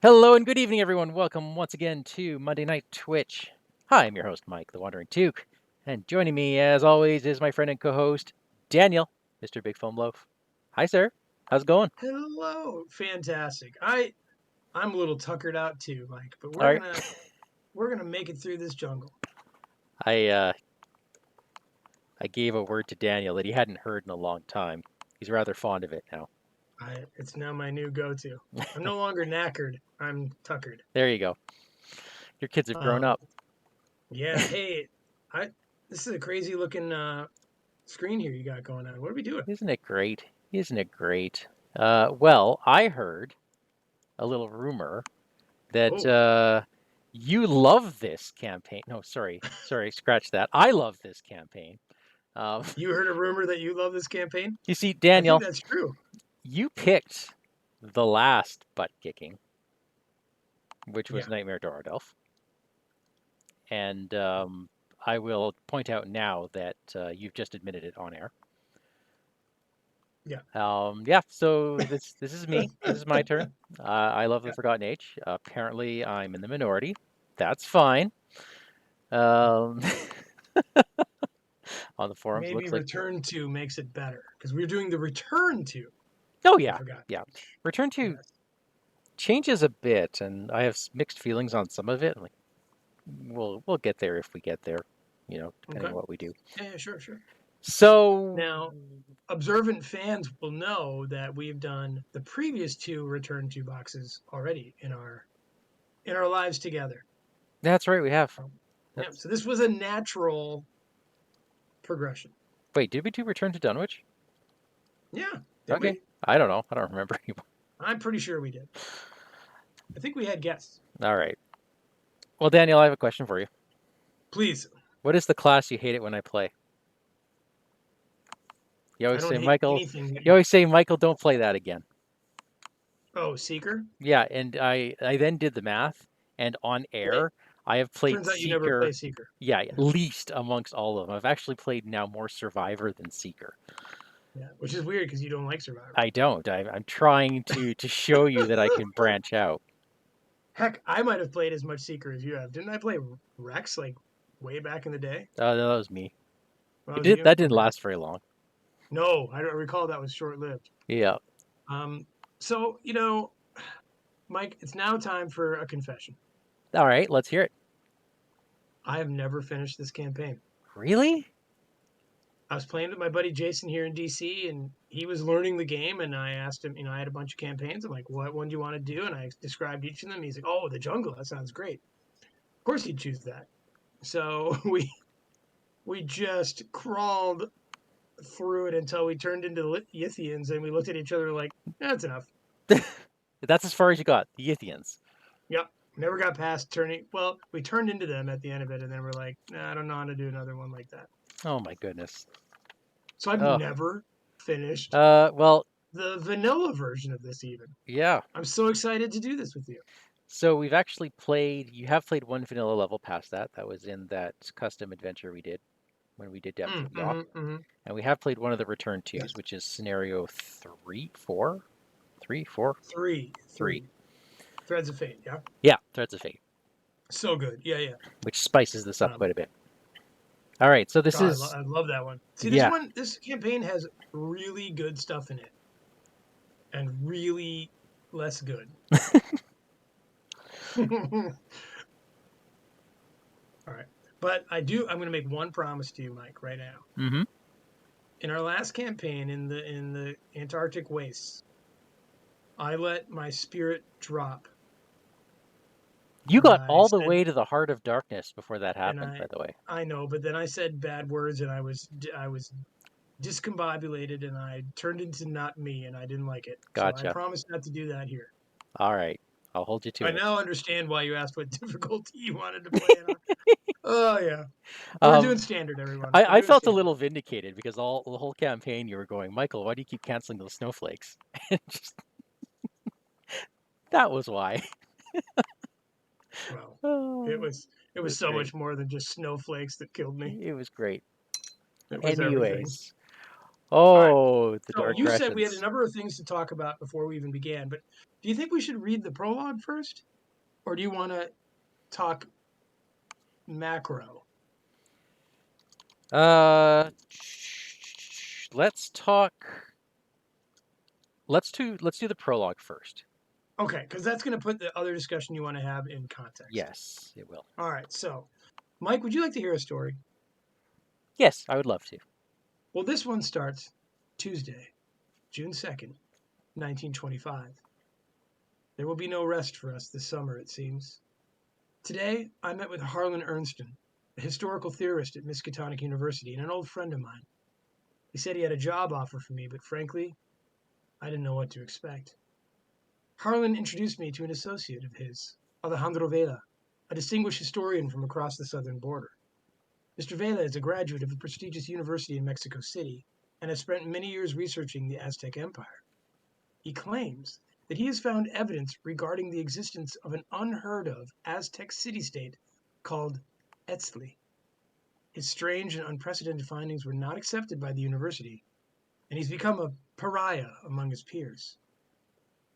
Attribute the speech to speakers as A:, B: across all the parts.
A: Hello and good evening, everyone. Welcome once again to Monday Night Twitch. Hi, I'm your host, Mike, the WanderingTook. And joining me, as always, is my friend and co-host, Daniel, Mr. BigFomLof. Hi, sir. How's it going?
B: Hello, fantastic. I'm a little tuckered out too, Mike, but
A: All right.
B: we're gonna make it through this jungle.
A: I gave a word to Daniel that he hadn't heard in a long time. He's rather fond of it now.
B: It's now my new go-to. I'm no longer knackered. I'm tuckered.
A: There you go. Your kids have grown
B: Um,
A: up.
B: yeah. Hey, I this is a crazy looking screen here you got going on. What are we doing?
A: Isn't it great? Isn't it great? Well, I heard a little rumor that
B: Oh,
A: you love this campaign. No, sorry, scratch that. I love this campaign. Um,
B: you heard a rumor that you love this campaign?
A: you see,
B: I think
A: Daniel,
B: that's true.
A: you picked the last butt kicking, which was
B: Yeah.
A: Nightmare Delf, and I will point out now that you've just admitted it on air.
B: Yeah.
A: Yeah. So this is me. This is my turn. I love the Forgotten Age. Apparently, I'm in the minority. That's fine. Um, on the forums,
B: Maybe
A: looks like.
B: return to makes it better because we're doing the return to
A: Oh
B: the
A: yeah,
B: Forgotten
A: yeah.
B: Age.
A: Return to
B: Yes.
A: changes a bit, and I have mixed feelings on some of it. Like we'll get there if we get there, depending
B: Okay.
A: on what we do.
B: Yeah, sure, sure.
A: So
B: Now, observant fans will know that we've done the previous two return to boxes already in our lives together.
A: that's right, we have.
B: Yeah,
A: That's
B: so this was a natural progression.
A: wait, did we do Return to Dunwich?
B: Yeah, did
A: Okay,
B: we?
A: I don't know. I don't remember anymore.
B: I'm pretty sure we did. I think we had guests.
A: All right. Well, Daniel, I have a question for you.
B: Please,
A: What is the class you hate it when I play? You
B: I
A: always
B: don't
A: say,
B: hate
A: Michael.
B: anything that
A: You
B: you.
A: always say, Michael, don't play that again.
B: Oh, Seeker.
A: Yeah, and I then did the math, and on
B: And it
A: air, I have played
B: turns out you never play
A: Seeker.
B: Seeker.
A: Yeah, at
B: Yeah,
A: least amongst all of them. I've actually played now more Survivor than Seeker.
B: yeah, which is weird because you don't like Survivor.
A: I don't. I'm trying to show you that I can branch out.
B: Heck, I might have played as much Seeker as you have. Didn't I play Rex like way back in the day?
A: That was me.
B: Well,
A: It
B: that was
A: did.
B: you.
A: That didn't
B: Okay.
A: last very long.
B: No, I don't recall that was short lived.
A: Yeah.
B: Um, so, Mike, it's now time for a confession.
A: All right. Let's hear it.
B: I have never finished this campaign.
A: Really?
B: I was playing with my buddy Jason here in DC, and he was learning the game. And I asked him, I had a bunch of campaigns. I'm like, what one do you want to do? And I described each of them. He's like, oh, the jungle. That sounds great. Of course, he'd choose that. So we just crawled through it until we turned into Yithians, and we looked at each other like, that's enough.
A: That's as far as you got. The Yithians.
B: Yep. Never got past turning. Well, we turned into them at the end of it, and then we're like, nah, I don't know how to do another one like that.
A: Oh my goodness.
B: So I've
A: Oh.
B: never finished
A: Well.
B: the vanilla version of this even.
A: Yeah.
B: I'm so excited to do this with you.
A: So we've actually played. You have played one vanilla level past that. That was in that custom adventure we did when we did Depths of Yaw.
B: Mm-hmm.
A: And we have played one of the return
B: Yes.
A: twos, which is scenario 3, 4, 3, 4,
B: Three. Threads of Fate, yeah?
A: Yeah, Threads of Fate.
B: So good. Yeah, yeah.
A: Which spices this up quite a bit. All right, so this is...
B: I love that one. See,
A: yeah.
B: this campaign has really good stuff in it. And really less good. All right. But I'm going to make one promise to you, Mike, right now.
A: Mm-hmm.
B: In our last campaign in the Antarctic wastes, I let my spirit drop.
A: You got all the way to the Heart of Darkness before that happened, by the way.
B: I know, but then I said bad words, and I was discombobulated, and I turned into not me, and I didn't like it.
A: Gotcha.
B: So I promised not to do that here.
A: All right. I'll hold you to it.
B: I now understand why you asked what difficulty you wanted to play it on. Oh, yeah. We're doing standard, everyone.
A: I felt a little vindicated because the whole campaign you were going, Michael, why do you keep canceling those snowflakes? That was why.
B: Well, it was so
A: great.
B: much more than just snowflakes that killed me.
A: It was great.
B: It was
A: Anyways,
B: everything. right.
A: Oh, the
B: So
A: dark
B: you said we had a
A: Russians.
B: number of things to talk about before we even began, but do you think we should read the prologue first, or do you want to talk macro?
A: Uh, let's talk. Let's do the prologue first.
B: Okay, because that's going to put the other discussion you want to have in context.
A: Yes, it will.
B: All right. So, Mike, would you like to hear a story?
A: Yes, I would love to.
B: Well, this one starts Tuesday, June 2nd, 1925. There will be no rest for us this summer, it seems. Today, I met with Harlan Ernston, a historical theorist at Miskatonic University and an old friend of mine. He said he had a job offer for me, but frankly, I didn't know what to expect. Harlan introduced me to an associate of his, Alejandro Vela, a distinguished historian from across the southern border. Mr. Vela is a graduate of a prestigious university in Mexico City and has spent many years researching the Aztec Empire. He claims that he has found evidence regarding the existence of an unheard of Aztec city state called Eztli. His strange and unprecedented findings were not accepted by the university, and he's become a pariah among his peers.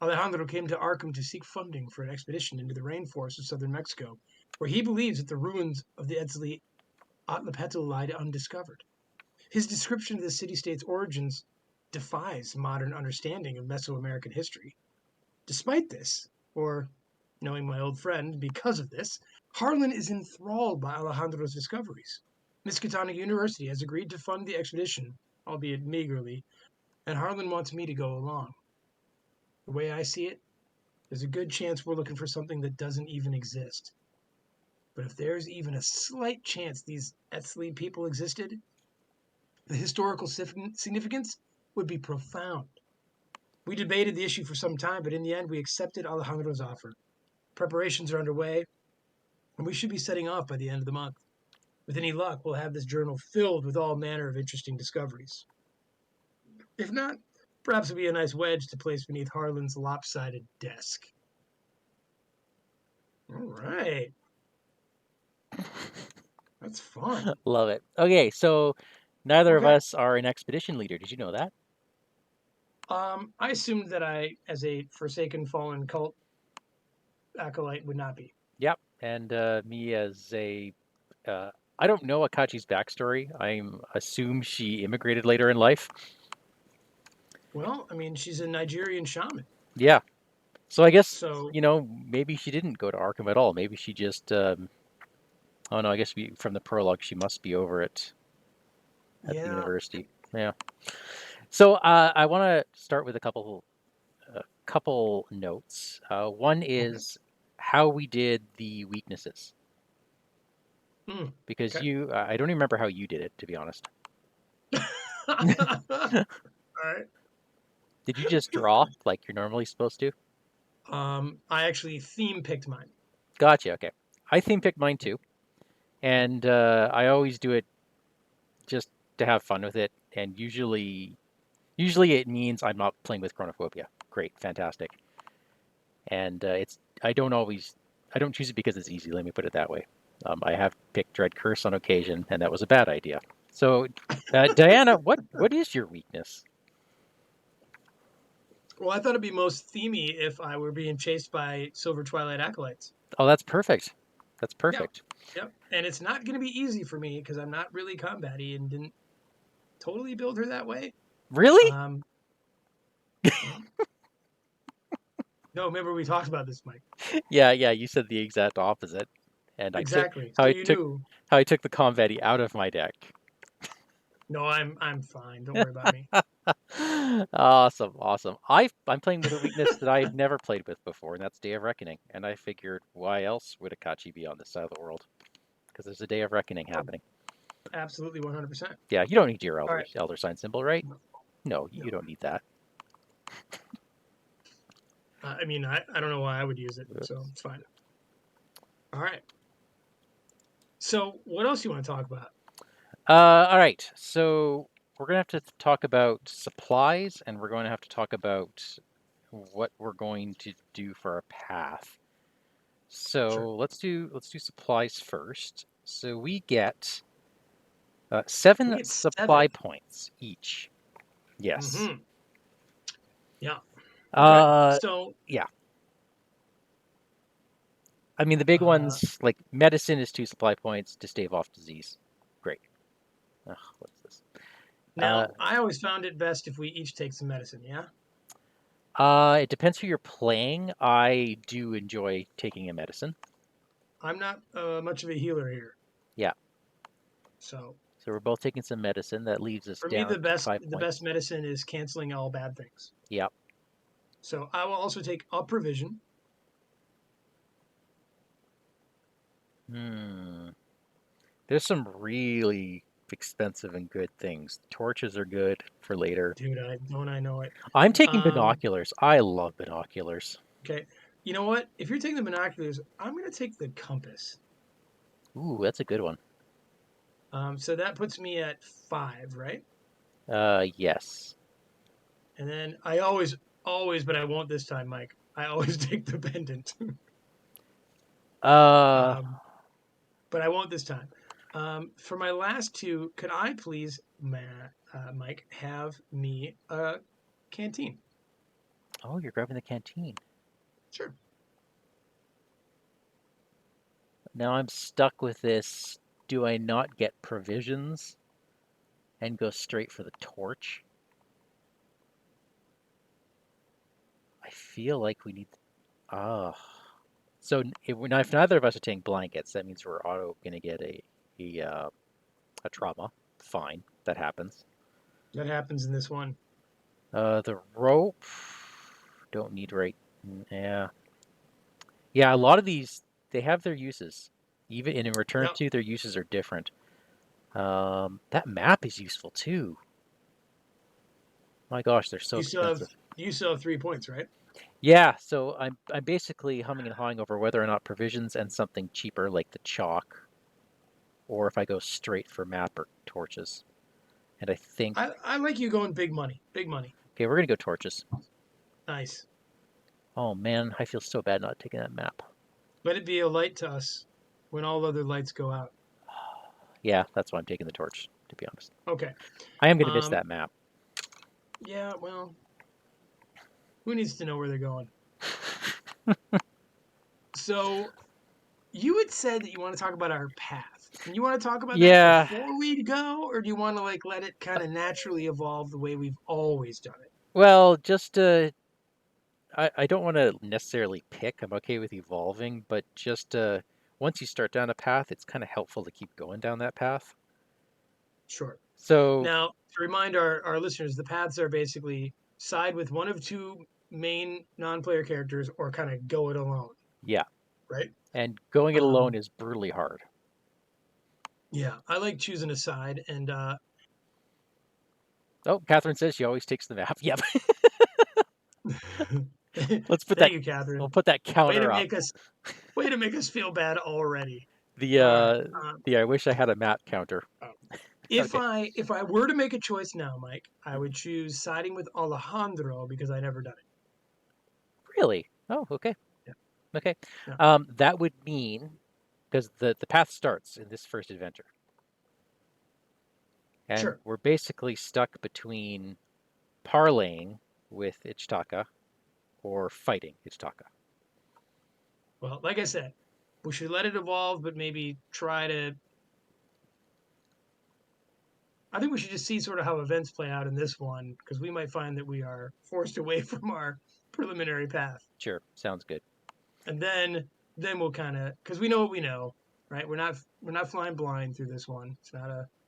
B: Alejandro came to Arkham to seek funding for an expedition into the rainforests of southern Mexico, where he believes that the ruins of the Eztli Atlapetl lie undiscovered. His description of the city state's origins defies modern understanding of Mesoamerican history. Despite this, or knowing my old friend because of this, Harlan is enthralled by Alejandro's discoveries. Miskatonic University has agreed to fund the expedition, albeit meagerly, and Harlan wants me to go along. The way I see it, there's a good chance we're looking for something that doesn't even exist. But if there's even a slight chance these Eztli people existed, the historical significance would be profound. We debated the issue for some time, but in the end, we accepted Alejandro's offer. Preparations are underway, and we should be setting off by the end of the month. With any luck, we'll have this journal filled with all manner of interesting discoveries. If not, perhaps it'll be a nice wedge to place beneath Harlan's lopsided desk. All right. That's fun.
A: Love it. Okay, so neither of
B: Okay.
A: us are an expedition leader. Did you know that?
B: I assumed that I, as a forsaken, fallen cult acolyte, would not be.
A: Yep. And me as a, I don't know Akachi's backstory. I assume she immigrated later in life.
B: Well, I mean, she's a Nigerian shaman.
A: Yeah. So I guess,
B: So,
A: maybe she didn't go to Arkham at all. Maybe she just, oh no, I guess from the prologue, she must be over at the
B: yeah.
A: university. Yeah. So I want to start with a couple notes. One
B: Okay.
A: is how we did the weaknesses because
B: Okay.
A: I don't even remember how you did it, to be honest.
B: All right.
A: Did you just draw like you're normally supposed to?
B: I actually theme picked mine.
A: Gotcha. Okay. I theme picked mine too, and I always do it just to have fun with it, and usually it means I'm not playing with chronophobia. Great, fantastic. And I don't choose it because it's easy. Let me put it that way. I have picked Dread Curse on occasion, and that was a bad idea. So, Diana, what is your weakness?
B: Well, I thought it'd be most themey if I were being chased by Silver Twilight acolytes.
A: Oh, that's perfect. That's
B: Yep.
A: perfect.
B: Yep. And it's not going to be easy for me because I'm not really combat-y and didn't totally build her that way.
A: Really?
B: Um, well, no, remember we talked about this, Mike.
A: Yeah, yeah. You said the exact opposite, and I took
B: Exactly.
A: how
B: So
A: I
B: you
A: took
B: knew.
A: how I took the combat out of my deck.
B: No, I'm fine. Don't worry about me.
A: Awesome, awesome. I'm playing with a weakness that I've never played with before, and that's Day of Reckoning. And I figured, why else would Akachi be on this side of the world? Because there's a Day of Reckoning
B: Oh,
A: happening.
B: absolutely 100%.
A: Yeah, you don't need your
B: All
A: elder
B: right.
A: elder sign symbol, right?
B: No,
A: No,
B: no.
A: you don't need that.
B: I mean, I don't know why I would use it, so it's fine. All right. So what else you want to talk about?
A: All right. So we're gonna have to talk about supplies, and we're going to have to talk about what we're going to do for our path.
B: Sure.
A: So let's do supplies first. So we get
B: We
A: 7
B: get
A: supply
B: 7.
A: points each. Yes.
B: Mm-hmm. Yeah. Okay. So,
A: Yeah. I mean, the big
B: uh,
A: ones, like medicine is 2 supply points to stave off disease. Great. Ugh, what's this? Uh,
B: now I always found it best if we each take some medicine. Yeah.
A: it depends who you're playing. I do enjoy taking a medicine.
B: I'm not much of a healer here,
A: Yeah.
B: so
A: So we're both taking some medicine. That leaves us
B: for me
A: down to 5
B: the best
A: points.
B: medicine is canceling all bad things.
A: Yep.
B: So I will also take a provision.
A: Hmm. There's some really expensive and good things. Torches are good for later.
B: Dude, I know it.
A: I'm taking
B: Um,
A: binoculars. I love binoculars.
B: okay. You know what? If you're taking the binoculars, I'm gonna take the compass.
A: Ooh, that's a good one.
B: So that puts me at 5, right?
A: Yes.
B: And then always, but I won't this time, Mike. I always take the pendant.
A: Uh,
B: um, but I won't this time. For my last two, could I please, Mike, have me a canteen?
A: oh, you're grabbing the canteen.
B: Sure.
A: Now I'm stuck with this. Do I not get provisions and go straight for the torch? I feel like we need. Ah. So if neither of us are taking blankets, that means we're auto going to get a trauma. Fine, that happens.
B: That happens in this one.
A: The rope don't need right. Yeah, yeah. A lot of these they have their uses. Even in return
B: Yep.
A: to their uses are different. That map is useful too. My gosh, they're so
B: You still have
A: expensive.
B: you still have 3 points, right?
A: Yeah, so I'm basically humming and hawing over whether or not provisions and something cheaper like the chalk, or if I go straight for map or torches. And I think
B: I like you going big money. Big money.
A: okay, we're gonna go torches.
B: Nice.
A: Oh man, I feel so bad not taking that map.
B: Let it be a light to us when all other lights go out.
A: Yeah, that's why I'm taking the torch. To be honest,
B: Okay.
A: I am gonna miss
B: Um.
A: that map.
B: Yeah. Well, who needs to know where they're going? So you had said that you want to talk about our path. And you want to talk about that
A: Yeah,
B: before we go, or do you want to like let it kind of naturally evolve the way we've always done it?
A: well, just I don't want to necessarily pick. I'm okay with evolving, but just once you start down a path, it's kind of helpful to keep going down that path.
B: Sure.
A: So
B: Now, to remind our listeners, the paths are basically side with one of two main non-player characters or kind of go it alone,
A: yeah,
B: right?
A: and going it alone
B: Um,
A: is brutally hard.
B: yeah, I like choosing a side, and
A: Oh, Catherine says she always takes the map. Yep. Let's put that.
B: thank you,
A: We'll
B: Catherine.
A: put that
B: Way to
A: counter up.
B: make us way to make us feel bad already.
A: The
B: All right.
A: uh, the I wish I had a map counter.
B: Um,
A: Okay.
B: if I were to make a choice now, Mike, I would choose siding with Alejandro because I never done it.
A: Really? Oh, okay.
B: Yeah,
A: Okay.
B: yeah,
A: That would mean because the path starts in this first adventure, and
B: sure.
A: we're basically stuck between parlaying with Ichtaca or fighting Ichtaca.
B: Well, like I said, we should let it evolve, but maybe try to. I think we should just see sort of how events play out in this one because we might find that we are forced away from our preliminary path,
A: Sure, sounds good.
B: and then we'll kind of because we know what we know, right? We're not flying blind through this one.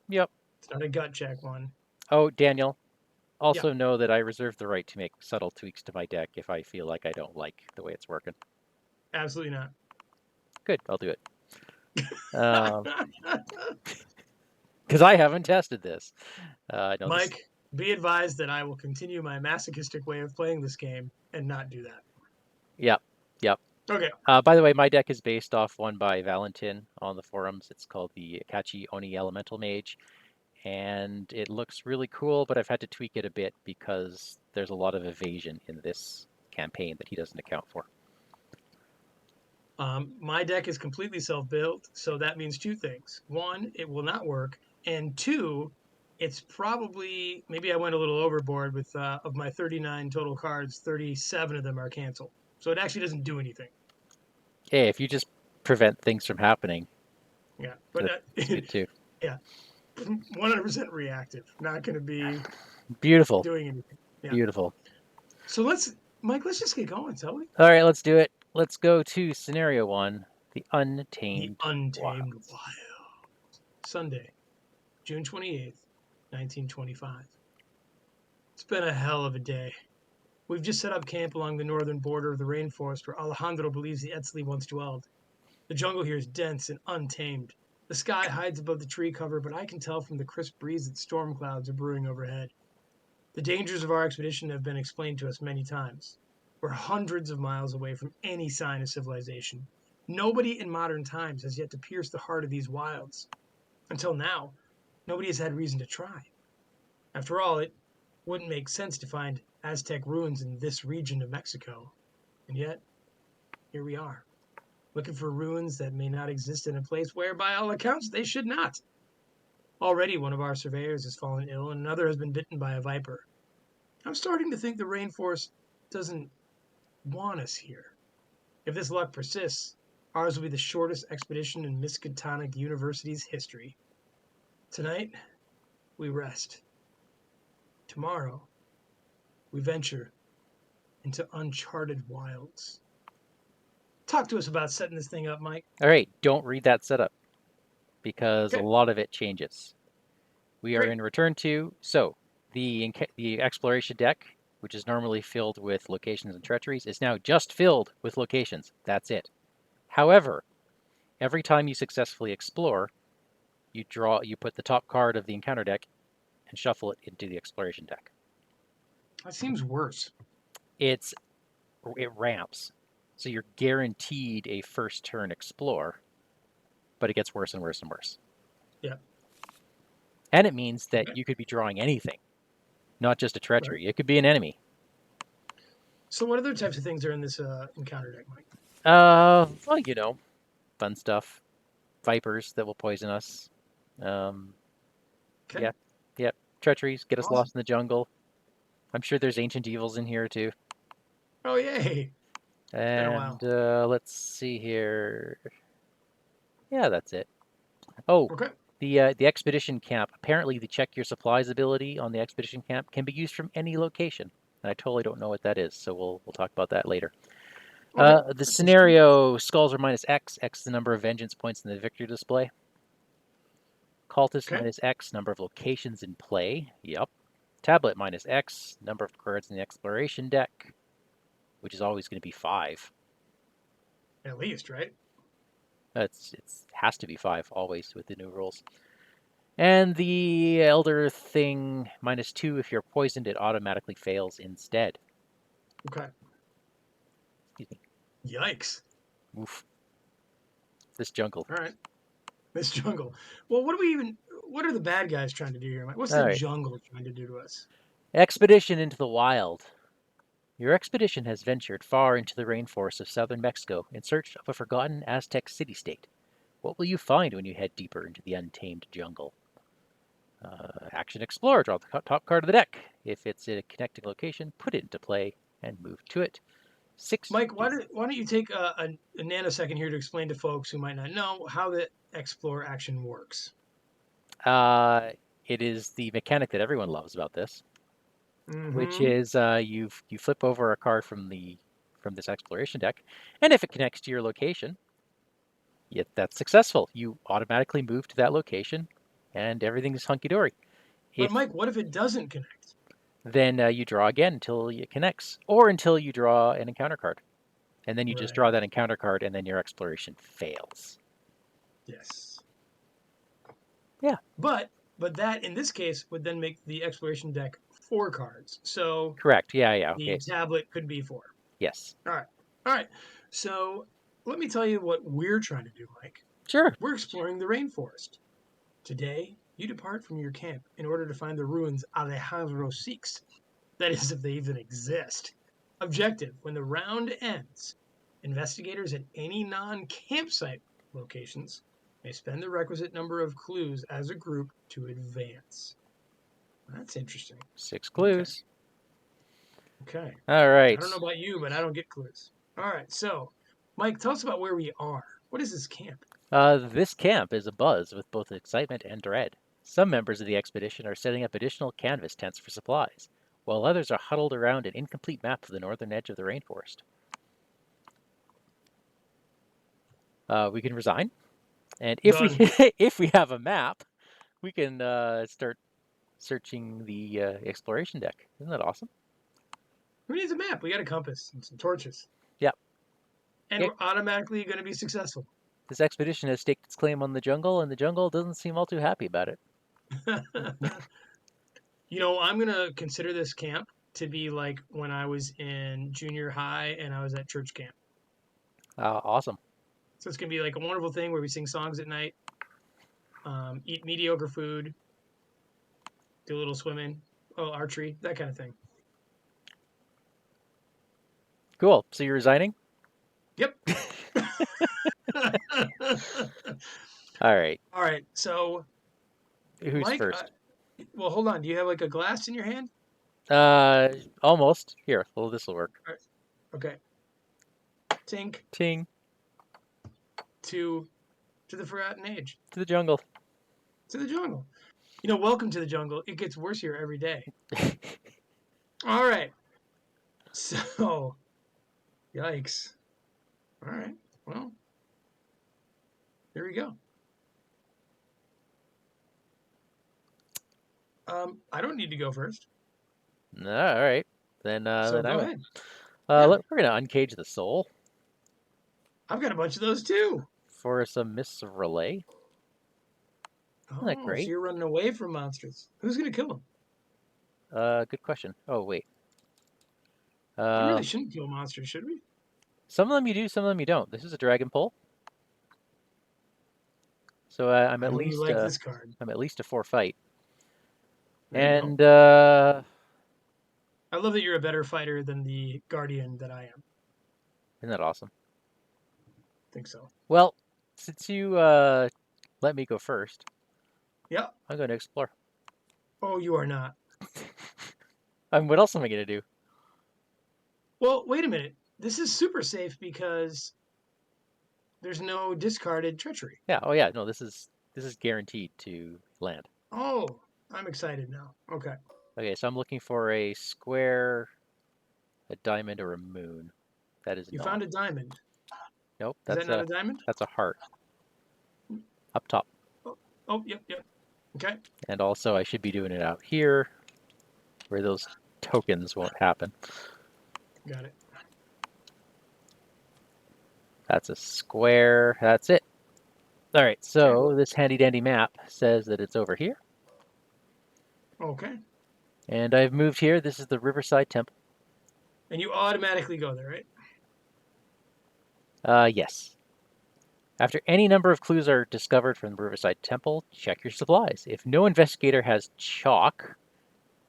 A: Yep.
B: It's not a gut check one.
A: Oh, Daniel,
B: Yeah,
A: also know that I reserve the right to make subtle tweaks to my deck if I feel like I don't like the way it's working.
B: absolutely not.
A: Good, I'll do it. Because I haven't tested this. I know this.
B: Mike, be advised that I will continue my masochistic way of playing this game and not do that.
A: Yep, yep.
B: Okay.
A: By the way, my deck is based off one by Valentin on the forums. It's called the Akachi Oni Elemental Mage, and it looks really cool, but I've had to tweak it a bit because there's a lot of evasion in this campaign that he doesn't account for.
B: My deck is completely self built, so that means two things. One, it will not work. And two, it's probably, maybe I went a little overboard with of my 39 total cards, 37 of them are canceled. So it actually doesn't do anything.
A: Hey, if you just prevent things from happening,
B: Yeah, but
A: that's good too.
B: yeah, 100% reactive. Not going to be
A: Beautiful,
B: doing anything. Yeah.
A: beautiful.
B: So Mike, let's just get going, shall we?
A: All right, let's do it. Let's go to scenario 1, the
B: The
A: Untamed
B: Untamed
A: Wilds.
B: Wild. Sunday, June 28th, 1925. It's been a hell of a day. We've just set up camp along the northern border of the rainforest where Alejandro believes the Eztli once dwelled. The jungle here is dense and untamed. The sky hides above the tree cover, but I can tell from the crisp breeze that storm clouds are brewing overhead. The dangers of our expedition have been explained to us many times. We're hundreds of miles away from any sign of civilization. Nobody in modern times has yet to pierce the heart of these wilds. Until now, nobody has had reason to try. After all, it wouldn't make sense to find Aztec ruins in this region of Mexico. And yet, here we are, looking for ruins that may not exist in a place where, by all accounts, they should not. Already, one of our surveyors has fallen ill, and another has been bitten by a viper. I'm starting to think the rainforest doesn't want us here. If this luck persists, ours will be the shortest expedition in Miskatonic University's history. Tonight, we rest. Tomorrow, we venture into uncharted wilds. Talk to us about setting this thing up, Mike.
A: All right, don't read that setup because a
B: Okay,
A: lot of it changes. We are
B: great.
A: in return to, so the exploration deck, which is normally filled with locations and treacheries, is now just filled with locations. That's it. However, every time you successfully explore, you put the top card of the encounter deck and shuffle it into the exploration deck.
B: That seems worse.
A: It ramps, so you're guaranteed a first turn explore, but it gets worse and worse and worse.
B: Yeah.
A: And it means that
B: Okay.
A: you could be drawing anything, not just a
B: Right.
A: treachery. It could be an enemy.
B: So, what other types of things are in this encounter deck, Mike?
A: Well, fun stuff. Vipers that will poison us. Um,
B: Okay.
A: yeah, yeah. Treacheries get us
B: Awesome.
A: lost in the jungle. I'm sure there's ancient evils in here too.
B: Oh, yay. It's been a while.
A: And let's see here. Yeah, that's it. Oh,
B: Okay.
A: the expedition camp. Apparently, the check your supplies ability on the expedition camp can be used from any location. And I totally don't know what that is, so we'll talk about that later.
B: Okay.
A: The
B: That's interesting.
A: scenario: skulls are minus X. X is the number of vengeance points in the victory display. Cultist
B: Okay.
A: minus X, number of locations in play. Yep. Tablet minus X, number of cards in the exploration deck, which is always going to be 5.
B: At least, right?
A: It has to be 5 always with the new rules. And the Elder thing minus 2. If you're poisoned, it automatically fails instead.
B: Okay.
A: Excuse me.
B: Yikes.
A: Oof. This jungle.
B: All right. This jungle. Well, what are the bad guys trying to do here, Mike? What's
A: All
B: the
A: right.
B: jungle trying to do to us?
A: Expedition into the wild. Your expedition has ventured far into the rainforests of southern Mexico in search of a forgotten Aztec city-state. What will you find when you head deeper into the untamed jungle? Action Explorer, draw the top card of the deck. If it's in a connecting location, put it into play and move to it. 6.
B: Mike, why don't you take a nanosecond here to explain to folks who might not know how the explore action works?
A: Uh, it is the mechanic that everyone loves about this, which
B: Mm-hmm.
A: is you flip over a card from this exploration deck, and if it connects to your location, that's successful. You automatically move to that location, and everything is hunky dory.
B: But
A: If
B: Mike, what if it doesn't connect?
A: then you draw again until it connects, or until you draw an encounter card, and then you just draw
B: Right.
A: that encounter card, and then your exploration fails.
B: Yes.
A: Yeah,
B: But that in this case would then make the exploration deck 4 cards. So
A: correct. Yeah, yeah.
B: the
A: Okay.
B: tablet could be 4.
A: Yes.
B: All right. All right. So let me tell you what we're trying to do, Mike.
A: Sure.
B: We're exploring the rainforest. Today, you depart from your camp in order to find the ruins Alejandro seeks. That is, if they even exist. Objective: when the round ends, investigators at any non campsite locations may spend the requisite number of clues as a group to advance. That's interesting.
A: 6 clues.
B: Okay.
A: All
B: I
A: right.
B: don't know about you, but I don't get clues. All right. So, Mike, tell us about where we are. What is this camp?
A: This camp is abuzz with both excitement and dread. Some members of the expedition are setting up additional canvas tents for supplies, while others are huddled around an incomplete map of the northern edge of the rainforest. We can resign, and if we
B: Done.
A: if we have a map, we can start searching the exploration deck. Isn't that awesome?
B: Who needs a map? We got a compass and some torches.
A: Yep.
B: And
A: Yeah,
B: we're automatically going to be successful.
A: this expedition has staked its claim on the jungle, and the jungle doesn't seem all too happy about it.
B: I'm going to consider this camp to be like when I was in junior high and I was at church camp.
A: Awesome.
B: So it's going to be like a wonderful thing where we sing songs at night, eat mediocre food, do a little swimming, archery, that kind of thing.
A: Cool. So you're resigning?
B: Yep.
A: All right.
B: All right. So,
A: Who's
B: Mike,
A: first?
B: well, hold on. Do you have like a glass in your hand?
A: Almost. Here. Well, this will work.
B: All right. Okay. Tink
A: Ting
B: to the forgotten age,
A: to the jungle.
B: to the jungle. Welcome to the jungle. It gets worse here every day. All right. So, yikes. All right. Well, here we go. I don't need to go first.
A: All right. Then
B: So
A: then I
B: go
A: will.
B: ahead. Yeah.
A: We're gonna uncage the soul
B: I've got a bunch of those too.
A: for some Miss Relay. Isn't that
B: Oh, so
A: great?
B: you're running away from monsters. Who's going to kill them?
A: Good question. Oh wait.
B: We
A: Uh,
B: really shouldn't kill monsters, should we?
A: some of them you do, some of them you don't. This is a dragon pull, so I'm
B: I
A: at
B: know you
A: least
B: like this card.
A: I'm at least a 4 fight.
B: There you go.
A: And
B: I love that you're a better fighter than the guardian that I am.
A: isn't that awesome?
B: I think so.
A: Well, since you let me go first,
B: Yeah.
A: I'm going to explore.
B: Oh, you are not.
A: What else am I going to do?
B: Well, wait a minute. This is super safe because there's no discarded treachery.
A: Yeah. Oh yeah. No, this is guaranteed to land.
B: Oh, I'm excited now. Okay.
A: Okay, so I'm looking for a square, a diamond, or a moon. That is
B: You
A: not.
B: found a diamond.
A: Nope.
B: Is that not a diamond?
A: That's a heart up top.
B: Oh, oh, yep, yep. Okay.
A: And also, I should be doing it out here, where those tokens won't happen.
B: Got it.
A: That's a square. That's it. All right. So this handy dandy map says that it's over here,
B: Okay.
A: and I've moved here. This is the Riverside Temple.
B: And you automatically go there, right?
A: Yes. After any number of clues are discovered from the Riverside Temple, check your supplies. If no investigator has chalk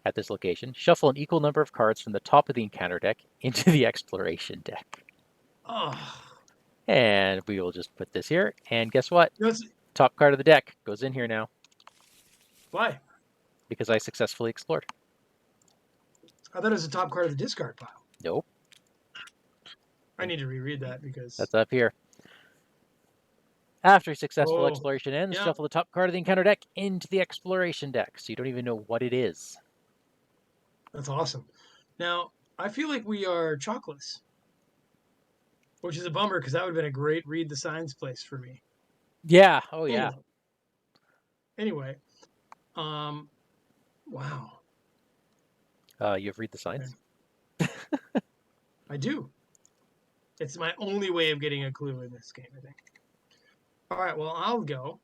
A: at this location, shuffle an equal number of cards from the top of the encounter deck into the exploration deck.
B: Oh.
A: And we will just put this here. And guess what?
B: No,
A: Top card of the deck goes in here now
B: why?
A: because I successfully explored.
B: I thought it was the top card of the discard pile.
A: Nope,
B: I need to reread that because.
A: that's up here. After successful
B: Oh,
A: exploration ends,
B: yeah.
A: shuffle the top card of the encounter deck into the exploration deck, so you don't even know what it is.
B: That's awesome. Now, I feel like we are chocolates, which is a bummer because that would have been a great read the signs place for me.
A: Yeah. Oh yeah.
B: Anyway, wow.
A: You've read the signs.
B: I do. It's my only way of getting a clue in this game, I think. All right, well, I'll go.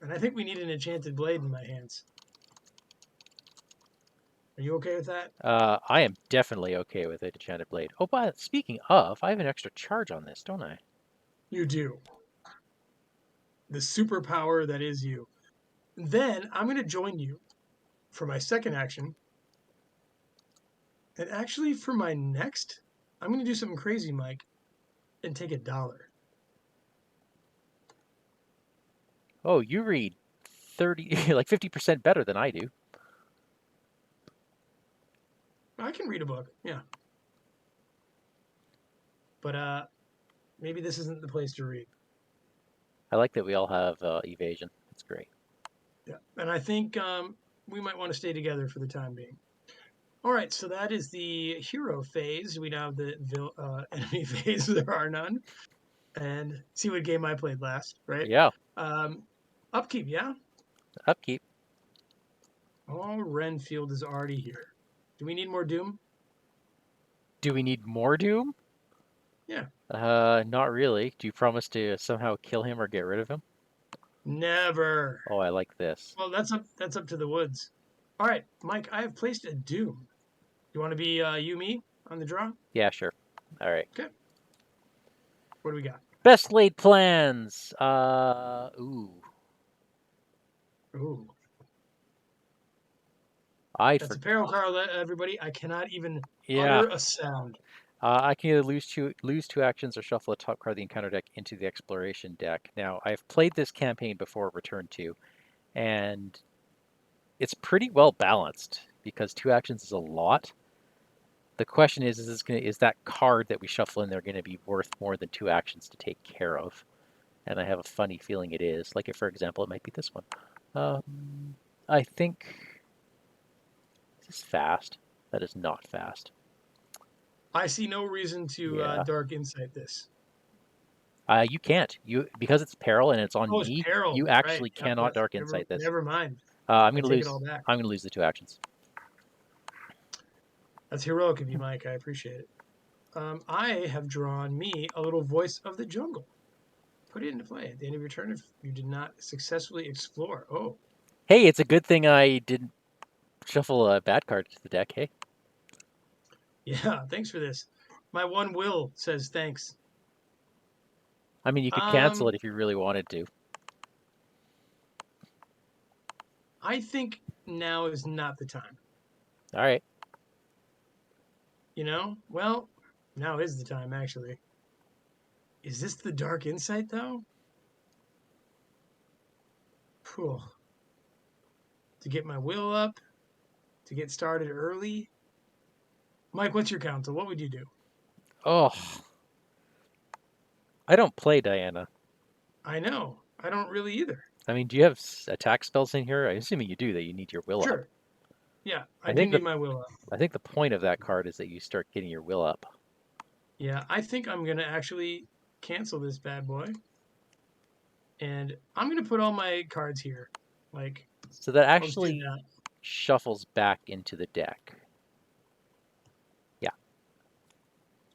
B: And I think we need an enchanted blade in my hands. Are you okay with that?
A: I am definitely okay with it, Enchanted Blade. Oh, but speaking of, I have an extra charge on this, don't I?
B: You do. The superpower that is you. Then I'm going to join you for my second action. And actually, for my next, I'm going to do something crazy, Mike, and take $1.
A: Oh, you read 30, like 50% better than I do.
B: I can read a book, yeah. But maybe this isn't the place to read.
A: I like that we all have evasion. That's great.
B: Yeah, and I think we might want to stay together for the time being. All right, so that is the hero phase. We now have the enemy phase. There are none. And see what game I played last, right?
A: Yeah,
B: Um, upkeep, yeah.
A: upkeep.
B: Oh, Renfield is already here. Do we need more Doom?
A: Do we need more Doom?
B: Yeah.
A: Not really. Do you promise to somehow kill him or get rid of him?
B: Never.
A: Oh, I like this.
B: Well, that's up to the woods. All right, Mike, I have placed a Doom. You want to be you me on the draw?
A: Yeah, sure. All right.
B: Okay. What do we got?
A: Best laid plans. Ooh.
B: Ooh.
A: I'd
B: That's
A: for
B: a peril card, everybody. I cannot even
A: yeah.
B: utter a sound.
A: I can either lose two actions or shuffle a top card of the encounter deck into the exploration deck. Now, I've played this campaign before, Return to, and it's pretty well balanced because two actions is a lot. The question is that card that we shuffle in there going to be worth more than two actions to take care of? And I have a funny feeling it is. Like, if, for example, it might be this one. I think this is fast. That is not fast.
B: I see no reason to
A: Yeah.
B: dark insight this.
A: You can't. Because it's peril and it's on
B: Oh, it's
A: me.
B: peril.
A: You
B: Right.
A: actually
B: Yep.
A: cannot dark
B: Never.
A: insight this.
B: Never mind.
A: I'm
B: I
A: gonna
B: take it
A: lose.
B: all back.
A: I'm gonna lose the two actions.
B: That's heroic of you, Mike. I appreciate it. I have drawn me a little voice of the jungle. Put it into play at the end of your turn if you did not successfully explore. Oh,
A: Hey, it's a good thing I didn't shuffle a bad card to the deck. Hey,
B: yeah. Thanks for this. My one will says thanks.
A: I mean you could cancel it if you really wanted to.
B: I think now is not the time.
A: All right.
B: You know? Well, now is the time, actually. Is this the dark insight, though? Phew. To get my will up, to get started early. Mike, what's your counsel? What would you do?
A: Oh, I don't play Diana.
B: I know. I don't really either.
A: I mean, do you have attack spells in here? I'm assuming you do. That you need your will up.
B: Sure. Yeah, I
A: I
B: do
A: think
B: need my will up.
A: the point of that card is that you start getting your will up.
B: Yeah, I think I'm going to actually cancel this bad boy. And I'm going to put all my cards here. Like,
A: So that
B: I'll just do
A: actually
B: that.
A: shuffles back into the deck. Yeah.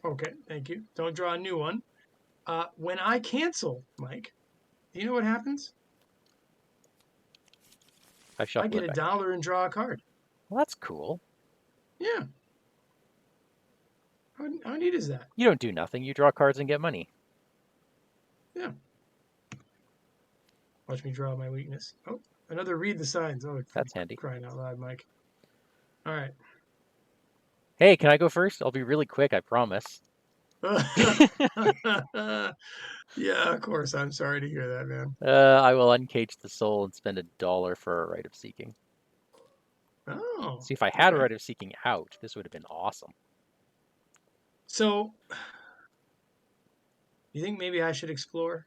B: Okay, thank you. Don't draw a new one. When I cancel, Mike, do you know what happens?
A: I
B: I
A: shuffle
B: get
A: it back.
B: $1 and draw a card.
A: Well, that's cool.
B: Yeah. How neat is that?
A: You don't do nothing. You draw cards and get money.
B: Yeah. Watch me draw my weakness. Oh, another read the signs. Oh,
A: That's handy.
B: crying out loud, Mike. All right.
A: Hey, can I go first? I'll be really quick, I promise.
B: Yeah, of course. I'm sorry to hear that, man.
A: I will uncage the soul and spend $1 for a Rite of Seeking.
B: Oh,
A: See, if I had a
B: okay.
A: Rite of Seeking out, this would have been awesome.
B: So, you think maybe I should explore?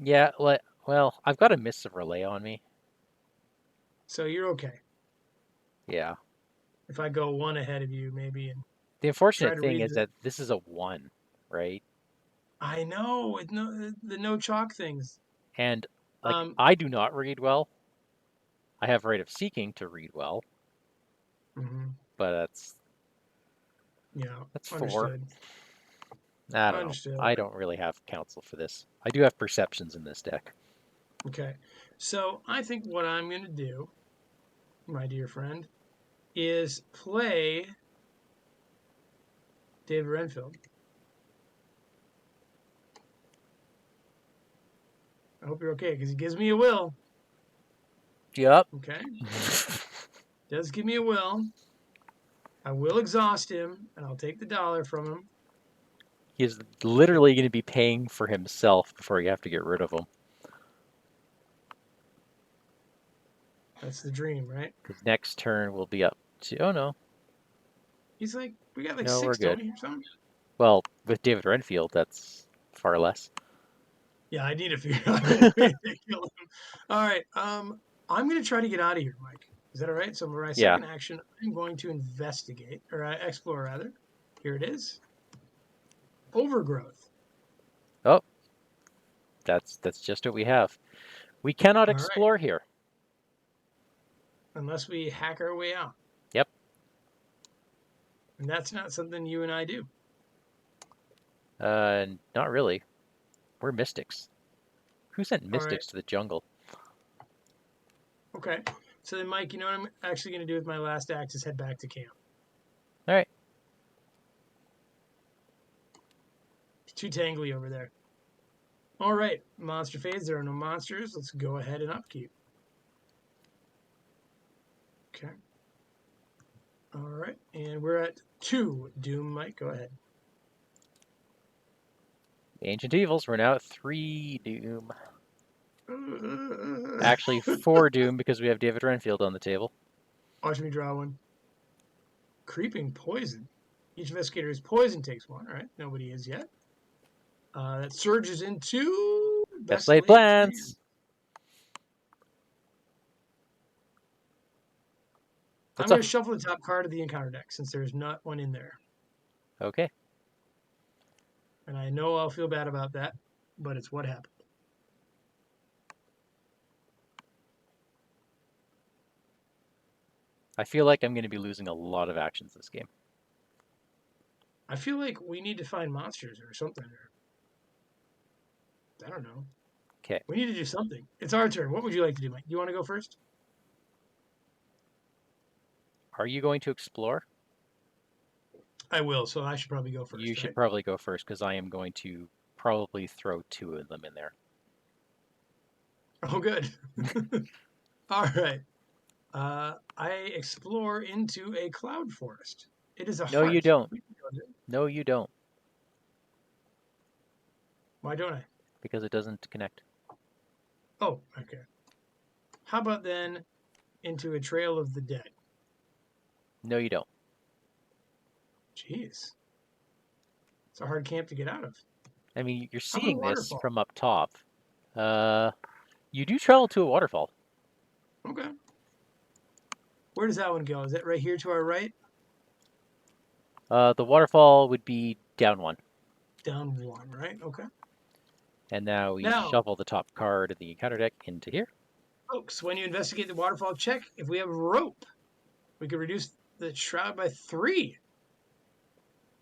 A: Yeah, well, I've got a Mists of Relay on me.
B: So you're okay
A: Yeah.
B: if I go one ahead of you, maybe, and
A: The
B: try
A: unfortunate
B: to
A: thing
B: read
A: is
B: the.
A: that this is a 1, right?
B: I know the no chalk things.
A: And, like,
B: Um.
A: I do not read well. I have Rite of Seeking to read well,
B: Mhm.
A: but
B: Yeah.
A: that's 4.
B: Understood.
A: I don't know.
B: Understood.
A: I don't really have counsel for this. I do have perceptions in this deck.
B: Okay. So I think what I'm going to do, my dear friend, is play David Renfield. I hope you're okay because he gives me a will.
A: Yep.
B: Okay. Does give me a will. I will exhaust him and I'll take the $1 from him.
A: He's literally going to be paying for himself before you have to get rid of him.
B: That's the dream, right?
A: Because next turn will be up Oh no,
B: He's like, we got like
A: no, we're
B: 6,
A: good.
B: don't we, or something?
A: Well, with David Renfield, that's far less.
B: Yeah, I need to figure out a way to kill him. All right. I'm gonna try to get out of here, Mike. Is that all right? So for my
A: Yeah.
B: second action, I'm going to investigate or explore rather. Here it is. Overgrowth.
A: Oh, that's just what we have. We cannot
B: All right.
A: explore here.
B: Unless we hack our way out,
A: Yep.
B: and that's not something you and I do.
A: Not really. We're mystics. Who sent
B: All right.
A: mystics to the jungle?
B: Okay. So then, Mike, you know what I'm actually going to do with my last act is head back to camp.
A: All right.
B: It's too tangly over there. All right. Monster phase. There are no monsters. Let's go ahead and upkeep. Okay. All right. And we're at 2 Doom, Mike. Go ahead.
A: Ancient Evils. We're now at 3 Doom.
B: Uh,
A: Actually, 4 Doom because we have David Renfield on the table.
B: Watch me draw one. Creeping poison. Each investigator's poison takes 1. All right. Nobody is yet. That surges into
A: Best laid
B: Best Laid
A: plans.
B: Plans. I'm
A: What's
B: going
A: up?
B: to shuffle the top card of the encounter deck since there's not one in there.
A: Okay.
B: And I know I'll feel bad about that, but it's what happened.
A: I feel like I'm going to be losing a lot of actions this game.
B: I feel like we need to find monsters or something. Or, I don't know.
A: Okay.
B: We need to do something. It's our turn. What would you like to do, Mike? You want to go first?
A: Are you going to explore?
B: I will, so I should probably go
A: You
B: first,
A: should
B: right?
A: probably go first because I am going to probably throw 2 of them in there.
B: Oh, good. All right. I explore into a cloud forest. It is a
A: No, you
B: heart.
A: don't. No, you don't.
B: Why don't I?
A: Because it doesn't connect.
B: Oh, okay. How about then into a trail of the dead?
A: No, you don't.
B: Jeez. It's a hard camp to get out of.
A: I mean, you're
B: How about a
A: seeing this
B: waterfall?
A: from up top. You do travel to a waterfall.
B: Okay. Where does that one go? Is it right here to our right?
A: The waterfall would be down 1.
B: Down 1, right? Okay.
A: And now we
B: Now,
A: shuffle the top card of the encounter deck into here.
B: folks, when you investigate the waterfall, check if we have rope. We could reduce the shroud by 3.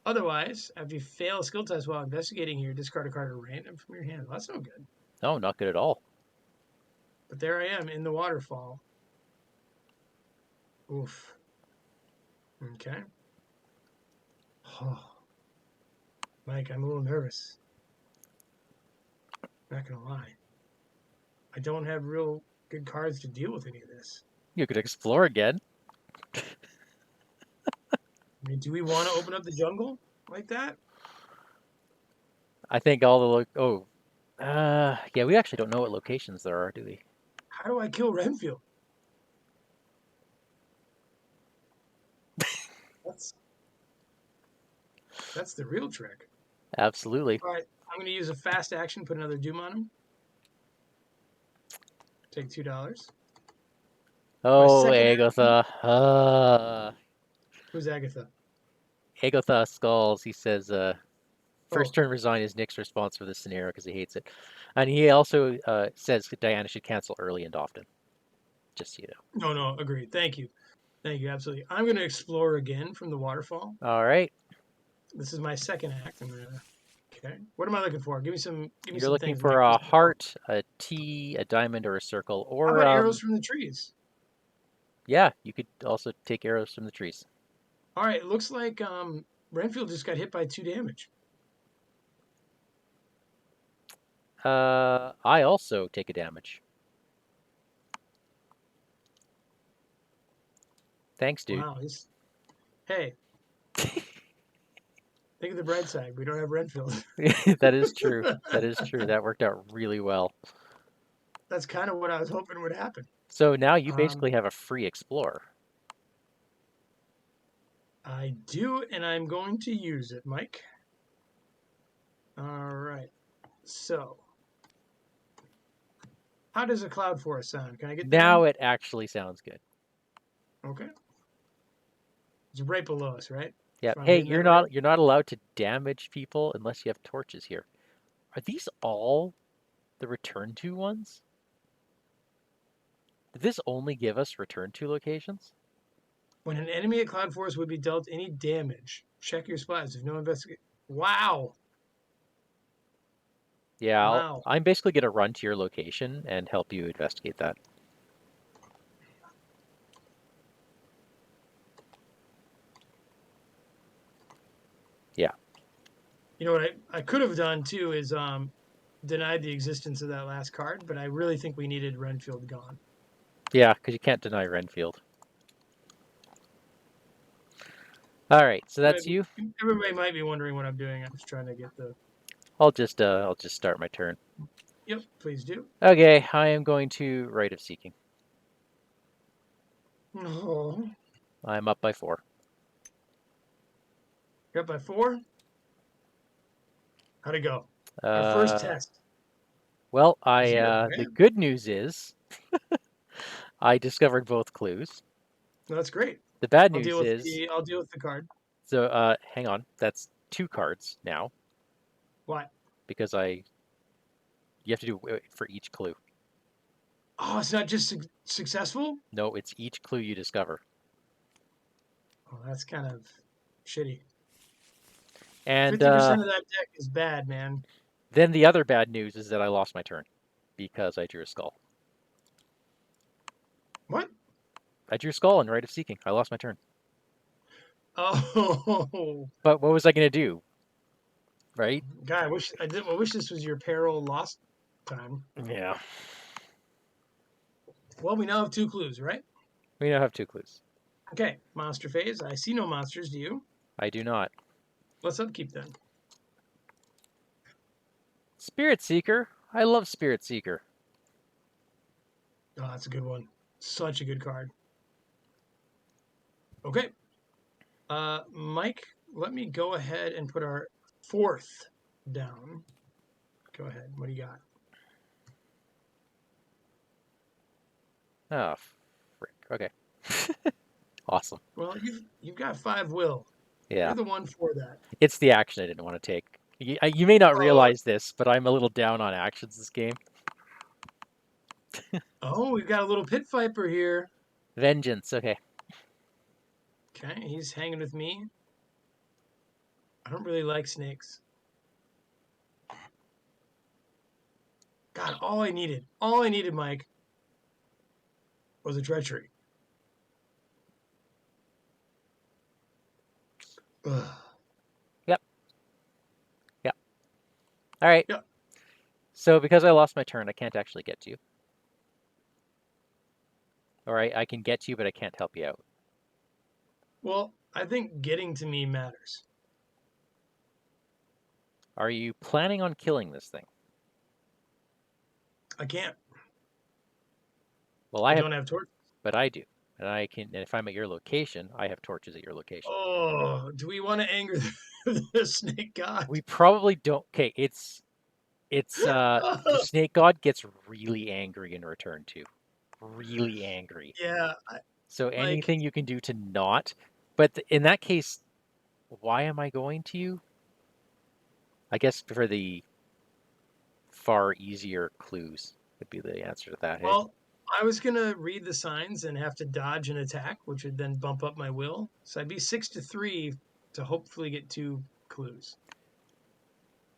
B: Otherwise, after you fail a skill test while investigating here, discard a card at random from your hand. Well, that's no good.
A: No, not good at all.
B: But there I am in the waterfall. Oof. Okay. Oh, Mike, I'm a little nervous. Not gonna lie. I don't have real good cards to deal with any of this.
A: You could explore again.
B: I mean, do we want to open up the jungle like that?
A: I think all the yeah, we actually don't know what locations there are, do we?
B: How do I kill Renfield? That's that's the real trick.
A: Absolutely.
B: All right, I'm gonna use a fast action, put another Doom on him. Take $2. My
A: Oh,
B: second action.
A: Agatha.
B: Who's Agatha?
A: Agatha Skulls. He says,
B: Oh,
A: first turn resign is Nick's response for this scenario because he hates it. And he also says Diana should cancel early and often. Just so you
B: no, no, agreed. Thank you, absolutely. I'm gonna explore again from the waterfall.
A: know. All right.
B: This is my second act. Okay. What am I looking for? Give me
A: You're
B: some
A: looking
B: things, Mike.
A: for a
B: Just
A: heart, a T, a diamond, or a circle.
B: how
A: Or,
B: about arrows from the trees?
A: yeah, you could also take arrows from the trees.
B: All right, it looks like Renfield just got hit by 2 damage.
A: I also take a damage. Thanks, dude.
B: Wow. Hey, think of the bright side. We don't have Renfield.
A: That is true. That is true. That worked out really well.
B: That's kind of what I was hoping would happen.
A: So now you
B: Um,
A: basically have a free explore.
B: I do, and I'm going to use it, Mike. All right. So, how does a cloud forest sound? Can I get
A: Now
B: there?
A: it actually sounds good.
B: Okay. It's right below us, right?
A: Yeah.
B: If I'm
A: Hey,
B: reading that right.
A: you're not allowed to damage people unless you have torches here. Are these all the return to ones? Did this only give us return to locations?
B: When an enemy at cloud forest would be dealt any damage, check your splats. If no investigate. Wow.
A: Yeah,
B: Wow.
A: I'm basically going to run to your location and help you investigate that. Yeah.
B: You know what I could have done too is denied the existence of that last card, but I really think we needed Renfield gone.
A: Yeah, because you can't deny Renfield. All right, so that's you.
B: Everybody might be wondering what I'm doing. I'm just trying to get the.
A: I'll just start my turn.
B: Yep, please do.
A: Okay, I am going to Rite of Seeking.
B: No.
A: I'm up by 4.
B: Got by 4. How'd it go? Our first
A: Uh,
B: test.
A: well,
B: It's good,
A: the
B: man.
A: good news is I discovered both clues.
B: No, that's great.
A: The bad
B: I'll
A: news
B: deal with
A: is,
B: the. I'll deal with the card.
A: so hang on, that's 2 cards now
B: What?
A: because you have to do it for each clue.
B: Oh, it's not just successful.
A: No, it's each clue you discover.
B: Oh, that's kind of shitty.
A: And
B: 50% of that deck is bad, man.
A: then the other bad news is that I lost my turn because I drew a skull.
B: What?
A: I drew a skull in Rite of Seeking. I lost my turn.
B: Oh,
A: But what was I going to do? Right?
B: God, I wish this was your peril lost time.
A: Yeah.
B: Well, we now have 2 clues, right?
A: We now have 2 clues.
B: Okay, monster phase. I see no monsters. Do you?
A: I do not.
B: Let's upkeep then.
A: Spirit Seeker. I love Spirit Seeker.
B: Oh, that's a good one. Such a good card. Okay, Mike, let me go ahead and put our 4th down. Go ahead. What do you got?
A: Oh, frick. Okay. Awesome.
B: Well, you've got 5 will.
A: Yeah.
B: You're the one for that.
A: It's the action I didn't want to take. You may not
B: Oh,
A: realize this, but I'm a little down on actions this game.
B: oh, we've got a little pit viper here.
A: Vengeance. Okay.
B: Okay, he's hanging with me. I don't really like snakes. God, all I needed, Mike, was a treachery. Ugh.
A: Yep. Yep. All right.
B: Yeah.
A: So because I lost my turn, I can't actually get to you. Or I can get to you, but I can't help you out.
B: Well, I think getting to me matters.
A: Are you planning on killing this thing?
B: I can't.
A: Well,
B: I
A: I have,
B: don't have torch.
A: but I do. And I can, and if I'm at your location, I have torches at your location.
B: Oh, do we want to anger the snake god?
A: We probably don't. Okay, it's the snake god gets really angry in return too. Really angry.
B: Yeah,
A: So
B: like,
A: anything you can do to not, but in that case, why am I going to you? I guess for the far easier clues would be the answer to that, hey?
B: well, I was gonna read the signs and have to dodge an attack, which would then bump up my will. So I'd be 6 to 3 to hopefully get 2 clues.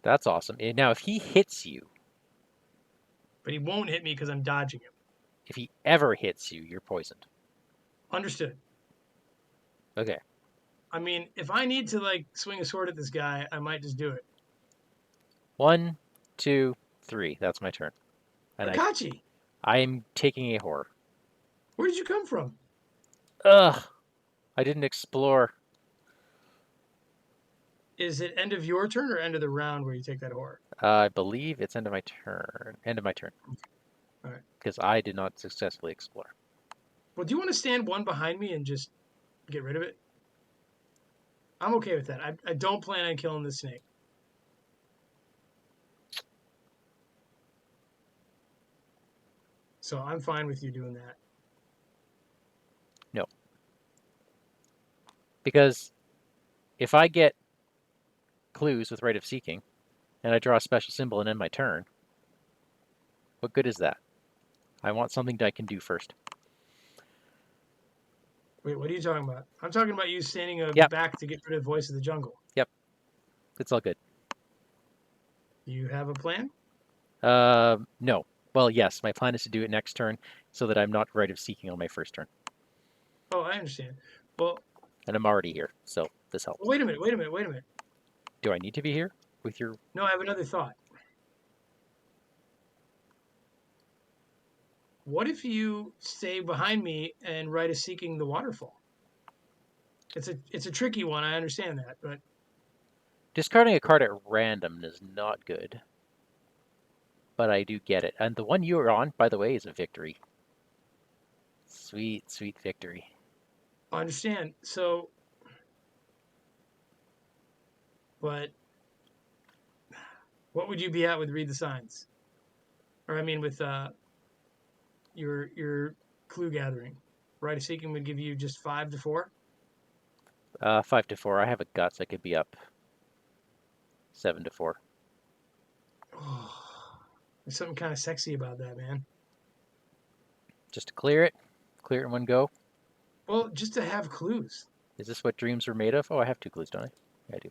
A: That's awesome. And now, if he hits you,
B: But he won't hit me because I'm dodging him.
A: if he ever hits you, you're poisoned.
B: Understood.
A: Okay.
B: I mean, if I need to like swing a sword at this guy, I might just do it.
A: 1, 2, 3. That's my turn. And
B: Akachi,
A: I'm taking a horror.
B: where did you come from?
A: Ugh. I didn't explore.
B: Is it end of your turn or end of the round where you take that horror?
A: I believe it's end of my turn. End of my turn.
B: All right.
A: Because I did not successfully explore.
B: Well, do you want to stand one behind me and just get rid of it? I'm okay with that. I don't plan on killing the snake. So I'm fine with you doing that.
A: No. Because if I get clues with Rite of Seeking, and I draw a special symbol and end my turn, what good is that? I want something that I can do first.
B: Wait, what are you talking about? I'm talking about you standing
A: Yep.
B: back to get rid of Voice of the Jungle.
A: Yep. It's all good.
B: Do you have a plan?
A: No. Well, yes, my plan is to do it next turn so that I'm not Rite of Seeking on my first turn.
B: Oh, I understand. Well,
A: And I'm already here, so this helps.
B: wait a minute, wait a minute, wait a minute.
A: Do I need to be here with your...
B: No, I have another thought. What if you stay behind me and Rite of Seeking the waterfall? It's a tricky one, I understand that, but
A: Discarding a card at random is not good. But I do get it. And the one you are on, by the way, is a victory. Sweet, sweet victory.
B: I understand. So, but what would you be at with Read the Signs? Or I mean with your clue gathering. Rite of Seeking would give you just 5 to 4.
A: 5 to 4. I have a guts. I could be up 7 to 4.
B: Oh, there's something kind of sexy about that, man.
A: Just to clear it in one go.
B: Well, just to have clues.
A: Is this what dreams were made of? Oh, I have 2 clues, don't I? Yeah, I do.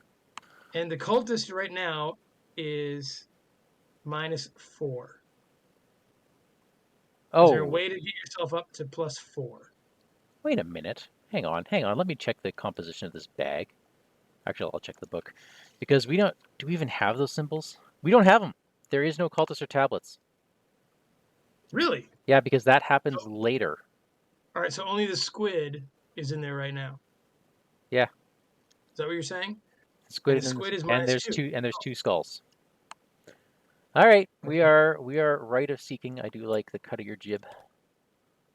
B: And the cultist right now is -4. Is there a
A: Oh,
B: way to get yourself up to +4?
A: wait a minute. Hang on, hang on. Let me check the composition of this bag. Actually, I'll check the book. Because we don't... Do we even have those symbols? We don't have them. There is no cultist or tablets.
B: Really?
A: Yeah, because that happens
B: So,
A: later.
B: all right, so only the squid is in there right now.
A: Yeah,
B: Is that what you're saying? And the
A: squid
B: squid is
A: and
B: -2.
A: there's 2 skulls. All right, we
B: Okay,
A: are Rite of Seeking. I do like the cut of your jib.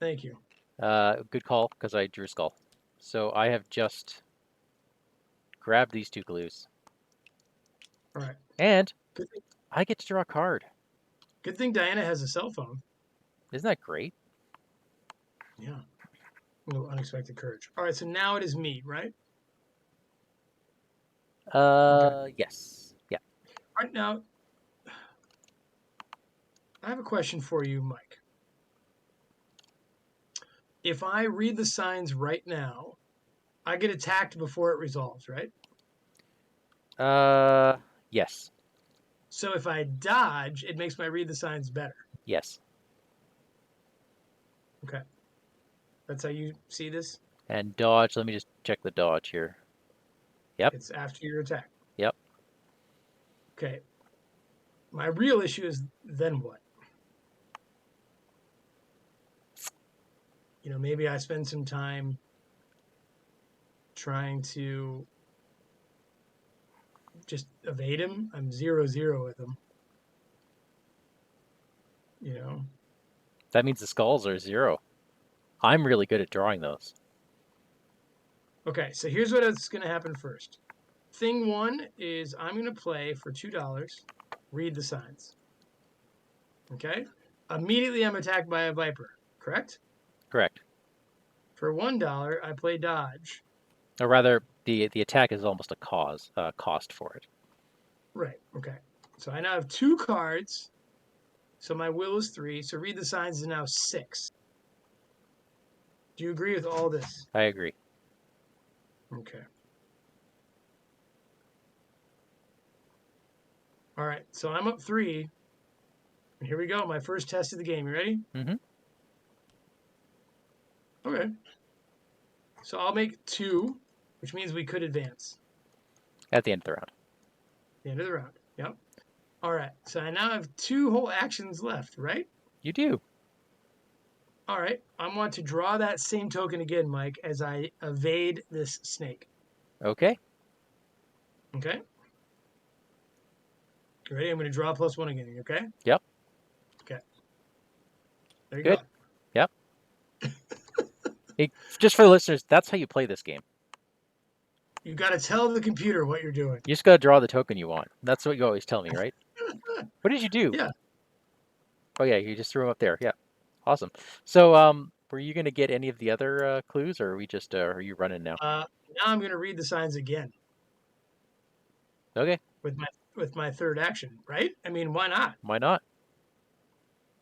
B: thank you.
A: Good call because I drew skull. So I have just grabbed these 2 clues,
B: All right.
A: and
B: Good thing,
A: I get to draw a card.
B: good thing Diana has a cell phone.
A: Isn't that great?
B: Yeah. A little unexpected courage. All right, so now it is me, right? Okay.
A: Yes, yeah.
B: All right, now I have a question for you, Mike. If I read the signs right now, I get attacked before it resolves, right?
A: Uh, yes,
B: So if I dodge, it makes my read the signs better.
A: yes.
B: Okay. That's how you see this?
A: And dodge. Let me just check the dodge here. Yep,
B: It's after your attack.
A: yep.
B: Okay. My real issue is then what? Maybe I spend some time trying to just evade him. I'm 0-0 with him. You know.
A: That means the skulls are 0. I'm really good at drawing those.
B: Okay, so here's what's going to happen first. Thing one is I'm going to play for $2, read the signs. Okay? Immediately I'm attacked by a viper, correct?
A: Correct.
B: For $1, I play dodge.
A: Or rather, the attack is almost a cost for it.
B: Right, okay. So I now have 2 cards. So my will is 3. So read the signs is now 6. Do you agree with all this?
A: I agree.
B: Okay. All right, so I'm up 3. And here we go. My first test of the game. You ready?
A: Mm-hmm.
B: Okay. So I'll make 2, which means we could advance.
A: At the end of the round.
B: The end of the round. Yep. All right. So I now have 2 whole actions left, right?
A: You do.
B: All right. I want to draw that same token again, Mike, as I evade this snake.
A: Okay.
B: Okay. You ready? I'm going to draw +1 again. You okay?
A: Yep.
B: Okay. There you
A: Good.
B: go.
A: Yep. Just for the listeners, that's how you play this game.
B: You got to tell the computer what you're doing.
A: You just gotta draw the token you want. That's what you always tell me, right? What did you do?
B: Yeah.
A: Oh yeah, you just threw them up there. Yeah, awesome. So, were you gonna get any of the other clues, or are we just are you running now?
B: Now I'm going to read the signs again
A: Okay,
B: with my third action, right? I mean, why not?
A: why not?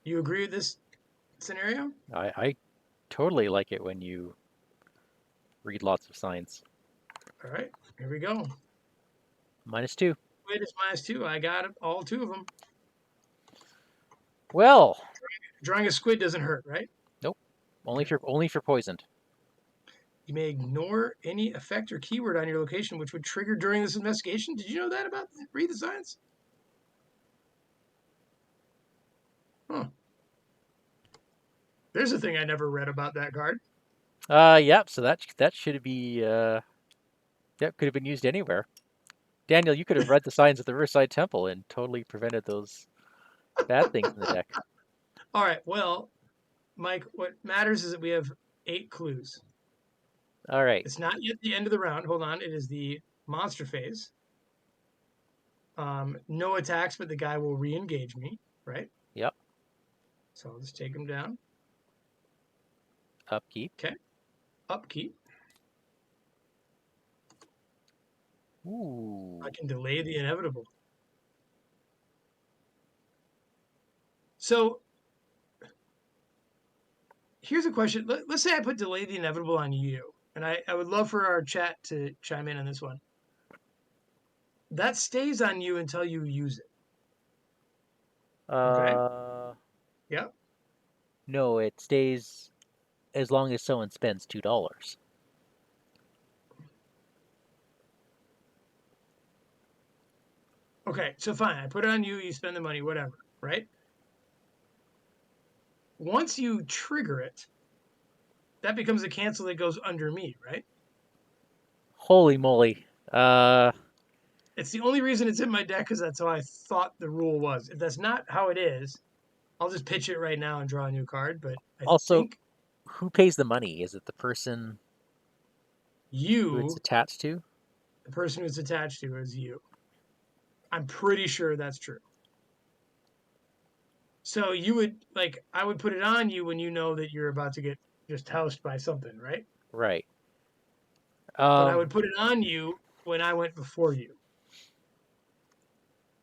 B: You agree with this scenario?
A: I totally like it when you read lots of signs.
B: All right, here we go.
A: -2.
B: Wait, it's -2. I got it, all two of them.
A: Well,
B: Drawing a squid doesn't hurt, right?
A: nope.
B: Okay.
A: Only if you're poisoned.
B: You may ignore any effect or keyword on your location which would trigger during this investigation. Did you know that about read the signs? Huh. There's a thing I never read about that card.
A: Yep. So that should be that could have been used anywhere. Daniel, you could have read the signs of the Riverside Temple and totally prevented those bad things in the deck.
B: All right. Well, Mike, what matters is that we have 8 clues.
A: All right.
B: It's not yet the end of the round. Hold on. It is the monster phase. No attacks, but the guy will re-engage me, right?
A: Yep.
B: So I'll just take him down.
A: Upkeep.
B: Okay. Upkeep.
A: Ooh.
B: I can delay the inevitable. So here's a question. Let's say I put delay the inevitable on you, and I would love for our chat to chime in on this one. That stays on you until you use it. Okay.
A: Uh,
B: Yeah.
A: no, it stays as long as someone spends $2.
B: Okay. So fine. I put it on you. You spend the money. Whatever. Right. Once you trigger it, that becomes a cancel that goes under me. Right.
A: Holy moly.
B: It's the only reason it's in my deck because that's how I thought the rule was. If that's not how it is, I'll just pitch it right now and draw a new card. But I
A: Also,
B: think
A: who pays the money? Is it the person who it's
B: you,
A: attached to?
B: the person who's attached to, is you. I'm pretty sure that's true. So you would like I would put it on you when you know that you're about to get just housed by something, right?
A: Right.
B: But I
A: Um,
B: would put it on you when I went before you,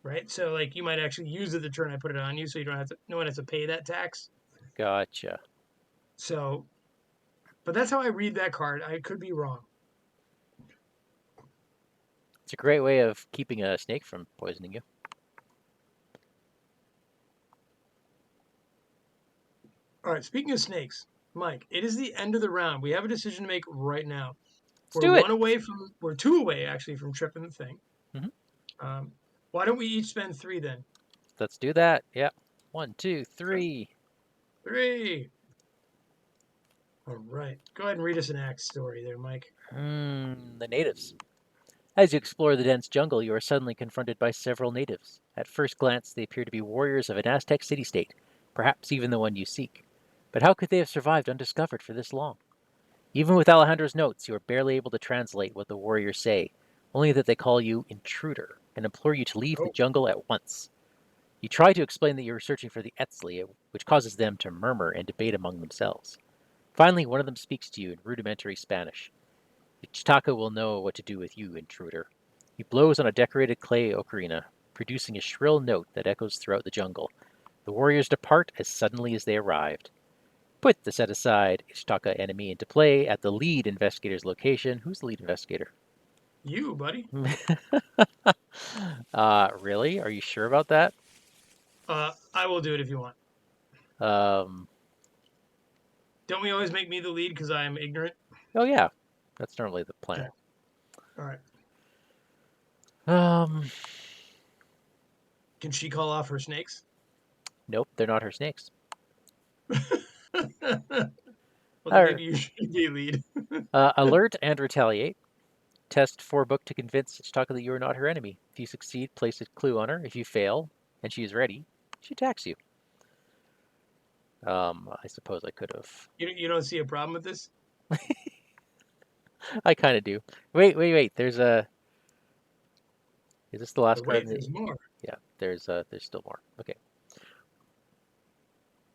B: right? So like you might actually use it the turn I put it on you, so you don't have to no one has to pay that tax.
A: gotcha.
B: So but that's how I read that card. I could be wrong.
A: It's a great way of keeping a snake from poisoning you.
B: All right, speaking of snakes, Mike, it is the end of the round. We have a decision to make right now.
A: Let's do it.
B: We're 2 away actually from tripping the thing.
A: Hmm.
B: Um, why don't we each spend 3 then?
A: Let's do that. Yep. One, two,
B: Okay.
A: three.
B: 3. All right. Go ahead and read us an axe story there, Mike.
A: The natives. As you explore the dense jungle, you are suddenly confronted by several natives. At first glance, they appear to be warriors of an Aztec city-state, perhaps even the one you seek. But how could they have survived undiscovered for this long? Even with Alejandro's notes, you are barely able to translate what the warriors say, only that they call you intruder and implore you to leave the
B: Oh,
A: jungle at once. You try to explain that you are searching for the Eztli, which causes them to murmur and debate among themselves. Finally, one of them speaks to you in rudimentary Spanish. Ichtaca will know what to do with you, intruder. He blows on a decorated clay ocarina, producing a shrill note that echoes throughout the jungle. The warriors depart as suddenly as they arrived. Put the set aside Ichtaca enemy into play at the lead investigator's location. Who's the lead investigator?
B: you, buddy.
A: Really? Are you sure about that?
B: I will do it if you want.
A: Um,
B: Don't we always make me the lead because I am ignorant?
A: oh yeah, that's normally the
B: Okay.
A: plan.
B: All right.
A: Um,
B: Can she call off her snakes?
A: nope, they're not her snakes.
B: Well, then
A: Alright.
B: maybe you should be lead.
A: Alert and retaliate. Test 4 book to convince Ichtaca that you are not her enemy. If you succeed, place a clue on her. If you fail, and she is ready, she attacks you. I suppose I could have.
B: You don't see a problem with this?
A: I kind of do. Wait. There's a. Is this the last
B: But
A: card?
B: wait, there's more.
A: Yeah. There's still more. Okay.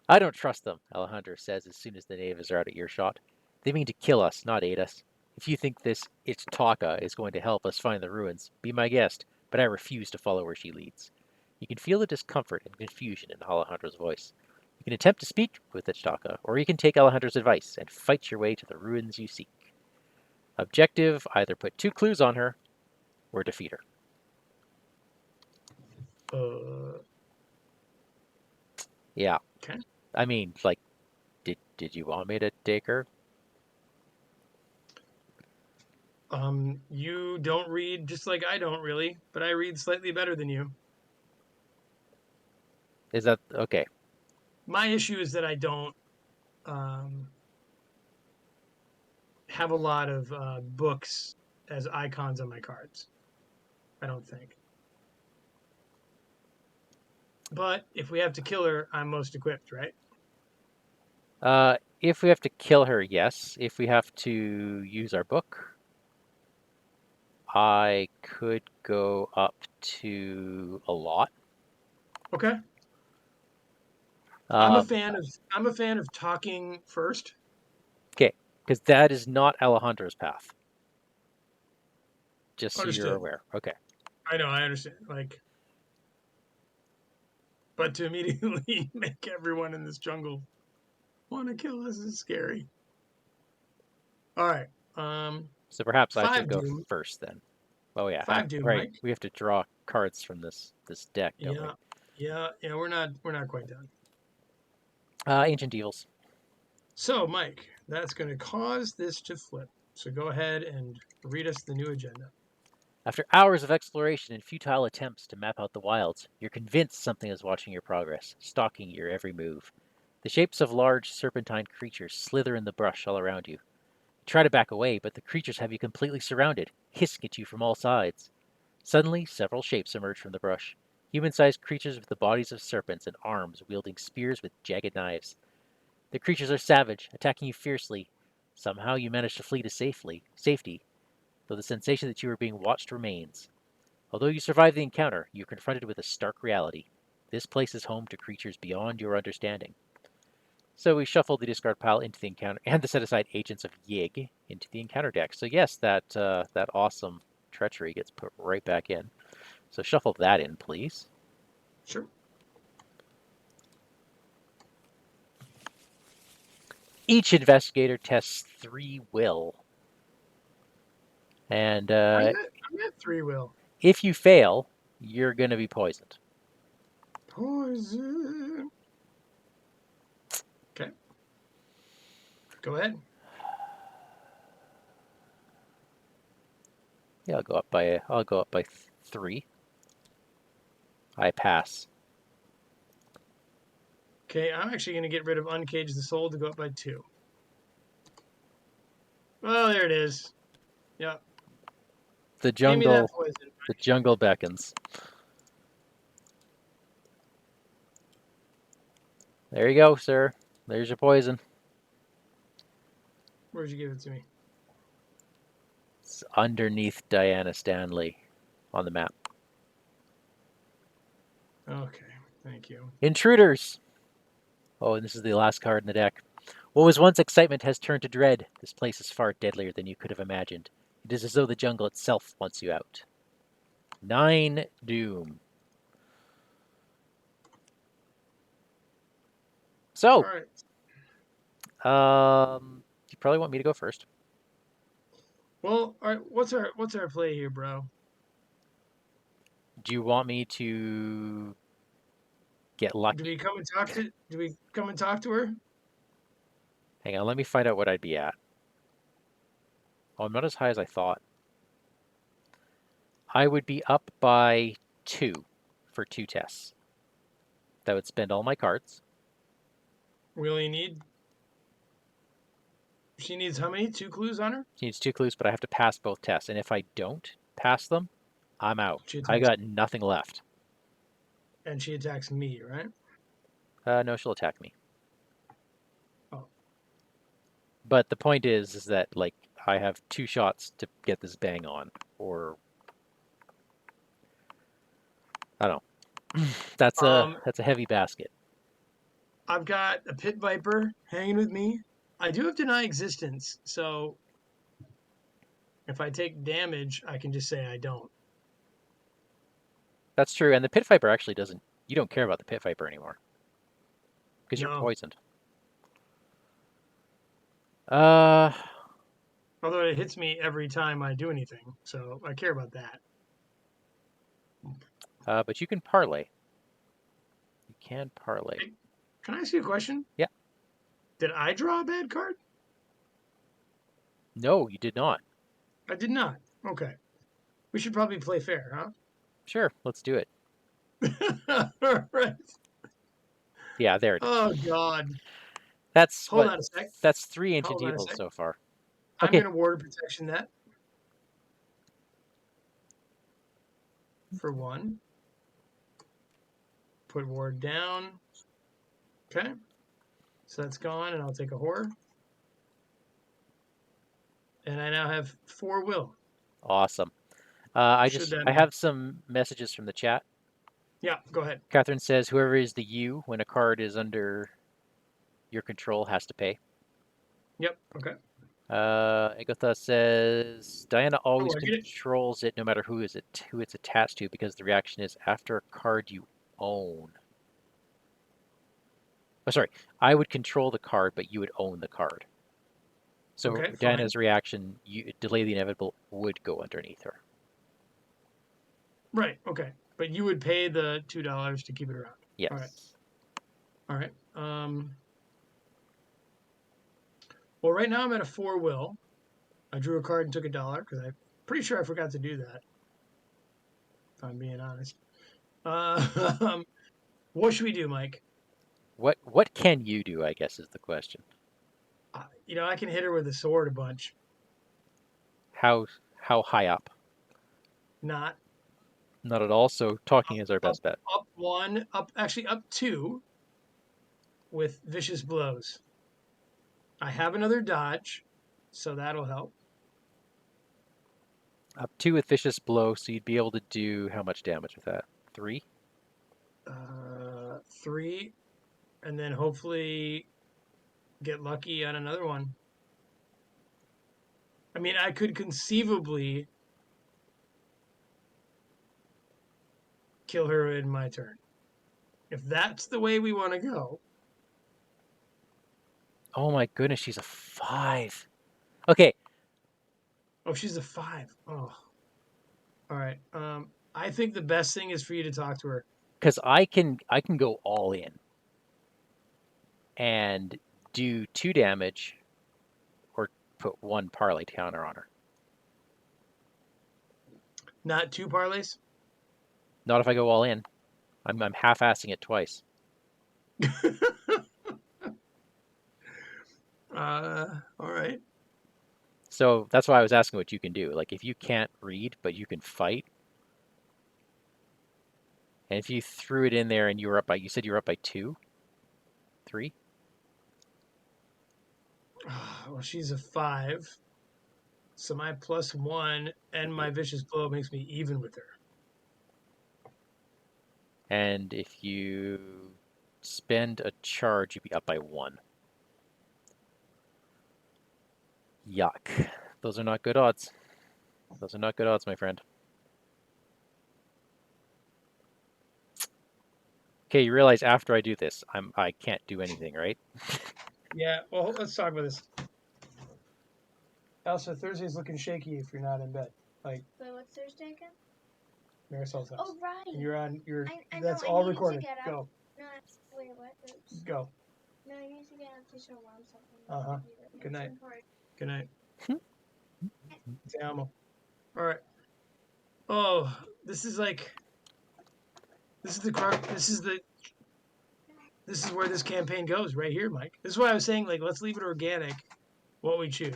A: I don't trust them, Alejandro says as soon as the natives are out of earshot. They mean to kill us, not aid us. If you think this Ichtaca is going to help us find the ruins, be my guest, but I refuse to follow where she leads. You can feel the discomfort and confusion in Alejandro's voice. You can attempt to speak with Ichtaca, or you can take Alejandro's advice and fight your way to the ruins you seek. Objective, either put 2 clues on her, or defeat her.
B: Uh,
A: Yeah.
B: okay.
A: I mean, like, did you want me to take her?
B: You don't read just like I don't really, but I read slightly better than you.
A: Is that okay?
B: My issue is that I don't um, have a lot of books as icons on my cards. I don't think. But if we have to kill her, I'm most equipped, right?
A: If we have to kill her, yes. If we have to use our book, I could go up to a lot.
B: Okay.
A: Um,
B: I'm a fan of talking first.
A: okay, because that is not Alejandro's path. Just so you're
B: Understood.
A: aware. Okay.
B: I know, I understand. Like, but to immediately make everyone in this jungle want to kill us is scary. All right.
A: So perhaps I should
B: Five
A: go
B: doom.
A: first then. Oh yeah,
B: Five doom,
A: right.
B: Mike.
A: We have to draw cards from this deck, don't we?
B: Yeah. Yeah. We're not quite done.
A: Ancient Evils.
B: So, Mike, that's going to cause this to flip. So go ahead and read us the new agenda.
A: After hours of exploration and futile attempts to map out the wilds, you're convinced something is watching your progress, stalking your every move. The shapes of large serpentine creatures slither in the brush all around you. You try to back away, but the creatures have you completely surrounded, hissing at you from all sides. Suddenly, several shapes emerge from the brush. Human-sized creatures with the bodies of serpents and arms wielding spears with jagged knives. The creatures are savage, attacking you fiercely. Somehow you manage to flee to safety, though the sensation that you are being watched remains. Although you survive the encounter, you're confronted with a stark reality. This place is home to creatures beyond your understanding. So we shuffled the discard pile into the encounter and the set aside agents of Yig into the encounter deck. So yes, that awesome treachery gets put right back in. So shuffle that in, please.
B: Sure.
A: Each investigator tests 3 will, and
B: I'm at three will.
A: if you fail, you're going to be poisoned.
B: Poison. Okay. Go ahead.
A: Yeah, I'll go up by 3. I pass.
B: Okay, I'm actually going to get rid of Uncage the Soul to go up by 2. Oh, there it is. Yeah.
A: The
B: Give me that
A: jungle,
B: poison.
A: the jungle beckons. There you go, sir. There's your poison.
B: Where'd you give it to me?
A: It's underneath Diana Stanley on the map.
B: Okay, thank you.
A: Intruders! Oh, and this is the last card in the deck. What was once excitement has turned to dread. This place is far deadlier than you could have imagined. It is as though the jungle itself wants you out. 9 doom.
B: All
A: So,
B: right.
A: you probably want me to go first.
B: Well, all right. What's our play here, bro?
A: Do you want me to get lucky?
B: Do we come and talk to her?
A: Hang on, let me find out what I'd be at. Oh, I'm not as high as I thought. I would be up by 2 for 2 tests. That would spend all my cards.
B: We only need. She needs how many? 2 clues on her.
A: She needs 2 clues, but I have to pass both tests. And if I don't pass them, I'm out.
B: She
A: I
B: attacks
A: got nothing left.
B: and she attacks me, right?
A: No, she'll attack me.
B: Oh,
A: But the point is that like I have 2 shots to get this bang on, or I don't know. That's
B: Um,
A: a heavy basket.
B: I've got a pit viper hanging with me. I do have deny existence, so if I take damage, I can just say I don't.
A: That's true, and the pit viper actually doesn't. You don't care about the pit viper anymore because you're
B: No.
A: poisoned. Uh,
B: Although it hits me every time I do anything, so I care about that.
A: but you can parlay. You can parlay.
B: Hey, can I ask you a question?
A: Yeah.
B: Did I draw a bad card?
A: No, you did not.
B: I did not. Okay. We should probably play fair,
A: Sure, let's do it.
B: huh? All right.
A: Yeah, there it is.
B: Oh God.
A: That's
B: Hold
A: what.
B: on a sec.
A: That's 3 ancient
B: Hold on a
A: evils
B: sec.
A: so far.
B: I'm
A: Okay.
B: gonna ward protection that for one. Put ward down. Okay. So that's gone, and I'll take a horror. And I now have 4 will.
A: Awesome.
B: Should that
A: I
B: matter?
A: have some messages from the chat.
B: Yeah, go ahead.
A: Catherine says whoever is the you when a card is under your control has to pay.
B: Yep. Okay.
A: Agatha says Diana
B: Oh,
A: always
B: I get it.
A: controls it no matter who it's attached to because the reaction is after a card you own. Oh, sorry. I would control the card, but you would own the card. So
B: Okay, fine.
A: Diana's reaction, you delay the inevitable, would go underneath her.
B: Right. Okay. But you would pay the $2 to keep it around. All right.
A: Yes.
B: All right. Well, right now I'm at a 4 will. I drew a card and took $1 because I'm pretty sure I forgot to do that. If I'm being honest. What should we do, Mike?
A: What can you do, I guess, is the question.
B: I can hit her with a sword a bunch.
A: How how high up?
B: Not
A: Not at all. So talking is our
B: up,
A: best bet.
B: up one, up actually up 2 with vicious blows. I have another dodge, so that'll help.
A: Up 2 with vicious blow, so you'd be able to do how much damage with that? 3?
B: 3, and then hopefully get lucky on another one. I mean, I could conceivably kill her in my turn. If that's the way we want to go.
A: Oh my goodness, she's a 5. Okay,
B: Oh, she's a 5. Oh, all right. I think the best thing is for you to talk to her.
A: because I can go all in and do 2 damage or put 1 parlay counter on her.
B: Not 2 parlays.
A: Not if I go all in. I'm half-assing it twice.
B: All right.
A: So that's why I was asking what you can do. Like if you can't read but you can fight, and if you threw it in there and you said you were up by 2, 3.
B: Well, she's a 5. So my +1 and my vicious blow makes me even with her.
A: And if you spend a charge, you'd be up by 1. Yuck. Those are not good odds. Those are not good odds, my friend. Okay, you realize after I do this, I can't do anything, right?
B: Yeah. Well, let's talk about this. Elsa, Thursday's looking shaky if you're not in bed.
C: Wait, what's Thursday again?
B: Marisol's house.
C: Oh, right.
B: And you're on.
C: I
B: That's
C: know, I
B: all
C: needed to
B: recorded.
C: get up.
B: Go.
C: No, wait, what? Oops.
B: Go.
C: No, I need to get up to show mom something.
B: Uh-huh. Good night. Good night. Te amo. All right. Oh, this is like. This is the car. This is where this campaign goes right here, Mike. This is why I was saying, like, let's leave it organic. What we choose.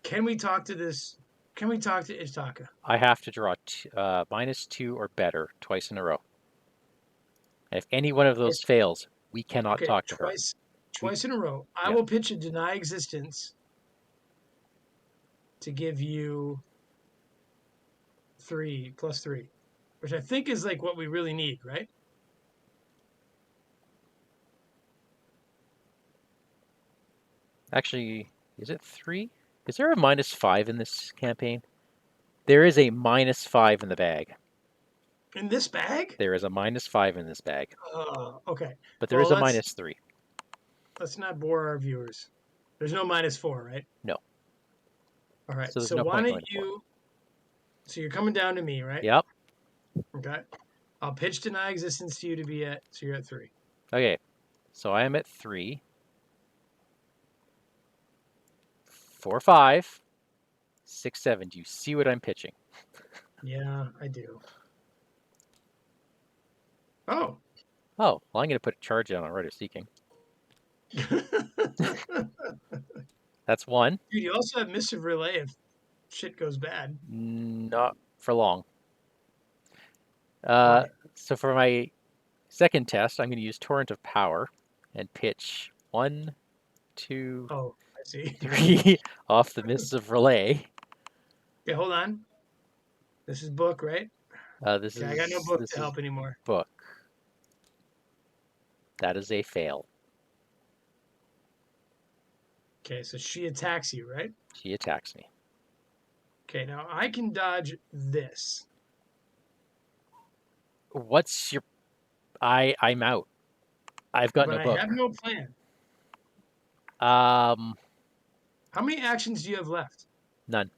B: Can we talk to this? Can we talk to Ichtaca?
A: I have to draw -2 or better twice in a row. And if any one of those fails, we cannot
B: Okay,
A: talk to her.
B: twice in a row. I
A: Yeah.
B: will pitch a deny existence to give you 3+3, which I think is like what we really need, right?
A: Actually, is it 3? Is there a -5 in this campaign? There is a -5 in the bag.
B: In this bag?
A: There is a -5 in this bag,
B: Oh, okay.
A: but there
B: Well,
A: is a -3.
B: let's not bore our viewers. There's no -4, right?
A: No.
B: All right.
A: So there's
B: So
A: no
B: why
A: point
B: don't
A: going to 4.
B: you? So you're coming down to me, right?
A: Yep.
B: Okay. I'll pitch deny existence to you to be at. So you're at 3.
A: Okay. So I am at 3. 4, 5, 6, 7. Do you see what I'm pitching?
B: Yeah, I do. Oh.
A: Oh, well, I'm going to put a charge down on Rite of Seeking. That's 1.
B: Dude, you also have Missive Relay if shit goes bad.
A: Not for long.
B: Why?
A: So for my second test, I'm going to use Torrent of Power and pitch 1, 2,
B: Oh, I see.
A: 3 off the Missive Relay.
B: Okay, hold on. This is book, right?
A: This
B: Okay, I got no
A: is
B: book
A: this
B: to
A: is
B: help anymore.
A: book. That is a fail.
B: Okay, so she attacks you, right?
A: She attacks me.
B: Okay, now I can dodge this.
A: What's your? I'm out. I've got
B: But
A: no
B: I have
A: book.
B: no plan.
A: Um,
B: How many actions do you have left?
A: None.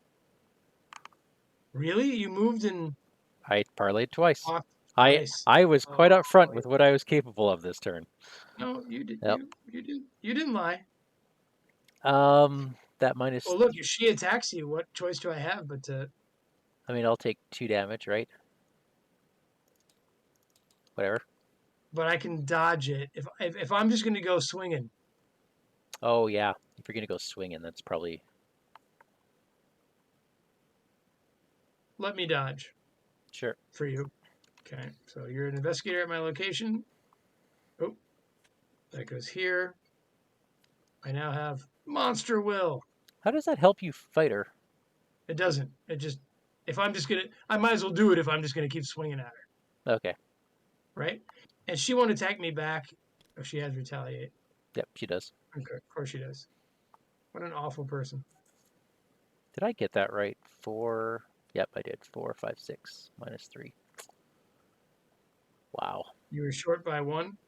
B: Really? You moved and
A: I parlayed twice.
B: talked
A: I
B: twice.
A: I was quite
B: Oh,
A: upfront with what I was capable of this turn.
B: no, you did.
A: Yep.
B: You didn't lie.
A: That minus.
B: Well, look, if she attacks you, what choice do I have but to?
A: I mean, I'll take 2 damage, right? Whatever.
B: But I can dodge it if I'm just going to go swinging.
A: Oh yeah, if you're gonna go swinging, that's probably.
B: Let me dodge
A: Sure.
B: for you. Okay, so you're an investigator at my location. Oh, that goes here. I now have Monster Will.
A: How does that help you fight her?
B: It doesn't. It just, if I'm just going to, I might as well do it if I'm just going to keep swinging at her,
A: Okay.
B: right? And she won't attack me back if she has retaliate.
A: Yep, she does.
B: Okay, of course she does. What an awful person.
A: Did I get that right? 4. Yep, I did. 4, 5, 6 -3. Wow.
B: You were short by 1.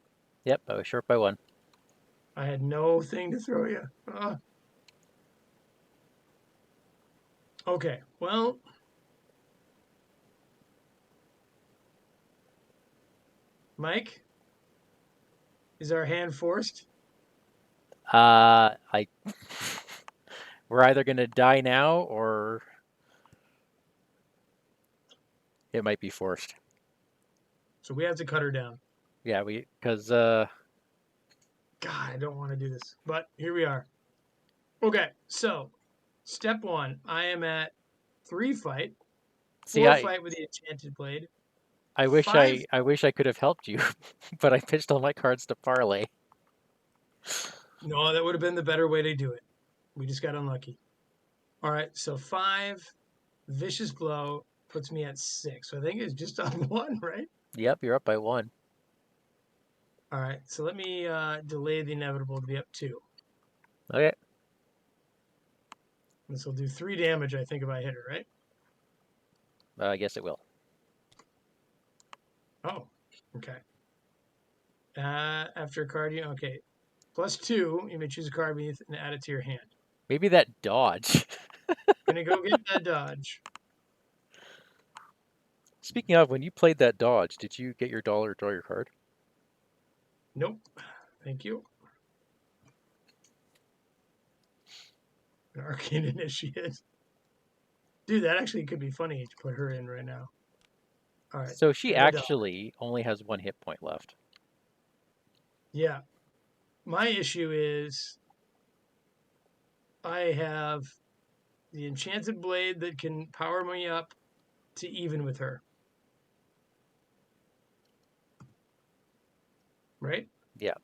A: Yep, I was short by 1.
B: I had no thing to throw you. Okay, well, Mike, is our hand forced?
A: I. We're either gonna die now or it might be forced.
B: So we have to cut her down.
A: Yeah, because
B: God, I don't want to do this, but here we are. Okay, so step 1, I am at 3 fight,
A: see,
B: 4 fight with the enchanted blade,
A: I wish
B: 5.
A: I wish I could have helped you, but I pitched all my cards to parlay.
B: No, that would have been the better way to do it. We just got unlucky. All right, so 5 vicious blow puts me at 6. So I think it's just up 1, right?
A: Yep, you're up by 1.
B: All right, so let me delay the inevitable to be up 2.
A: Okay.
B: This will do 3 damage, I think, if I hit her, right?
A: I guess it will.
B: Oh, okay. After a card, okay. +2, you may choose a card beneath and add it to your hand.
A: Maybe that dodge.
B: Gonna go get that dodge.
A: Speaking of, when you played that dodge, did you get your dollar draw your card?
B: Nope. Thank you. An arcane initiate. Dude, that actually could be funny to put her in right now. All right.
A: So she
B: and a dodge.
A: actually only has 1 hit point left.
B: Yeah. My issue is I have the enchanted blade that can power me up to even with her. Right?
A: Yeah.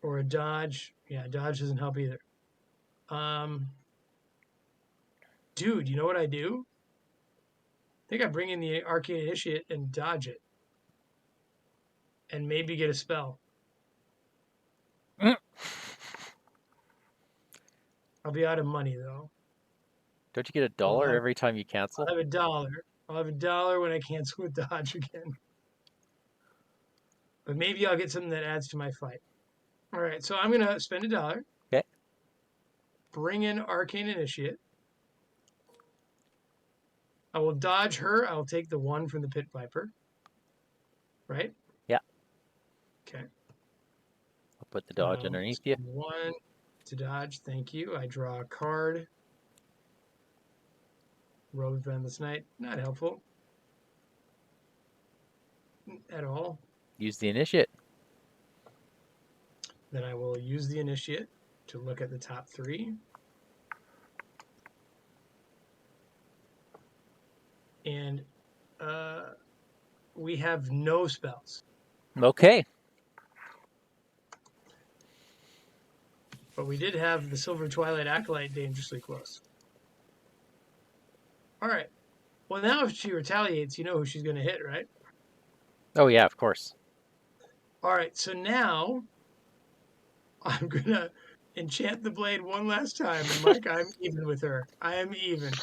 B: Or a dodge. Yeah, dodge doesn't help either. Dude, you know what I do? I think I bring in the Arcane Initiate and dodge it. And maybe get a spell.
A: Mm.
B: I'll be out of money, though.
A: Don't you get
B: I'll
A: $1
B: have,
A: every time you cancel?
B: I'll have $1. I'll have $1 when I cancel with dodge again. But maybe I'll get something that adds to my fight. All right, so I'm going to spend $1.
A: Okay.
B: Bring in Arcane Initiate. I will dodge her. I will take the 1 from the Pit Viper. Right?
A: Yeah.
B: Okay.
A: I'll put the dodge underneath you.
B: 1 to dodge. Thank you. I draw a card. Robe of Endless Night. Not helpful. At all.
A: Use the initiate.
B: Then I will use the Initiate to look at the top 3. And we have no spells.
A: Okay.
B: But we did have the Silver Twilight Acolyte dangerously close. All right. Well, now if she retaliates, you know who she's going to hit, right?
A: Oh, yeah, of course.
B: All right. So now I'm going to enchant the blade one last time. And Mike, I'm even with her. I am even.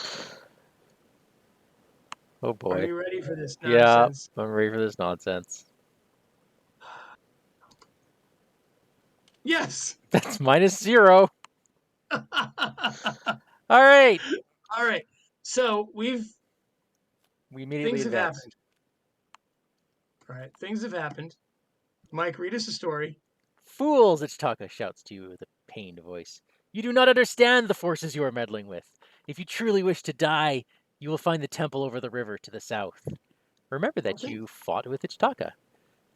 A: Oh,
B: Are
A: boy.
B: you ready for this
A: Yeah,
B: nonsense?
A: I'm ready for this nonsense.
B: Yes.
A: That's -0.
B: All
A: All right.
B: right. So
A: We immediately
B: things have
A: advance.
B: happened. All right. Things have happened. Mike, read us a story.
A: Fools, Ichtaca shouts to you with a pained voice. You do not understand the forces you are meddling with. If you truly wish to die, you will find the temple over the river to the south. Remember that
B: Okay.
A: you fought with Ichtaca.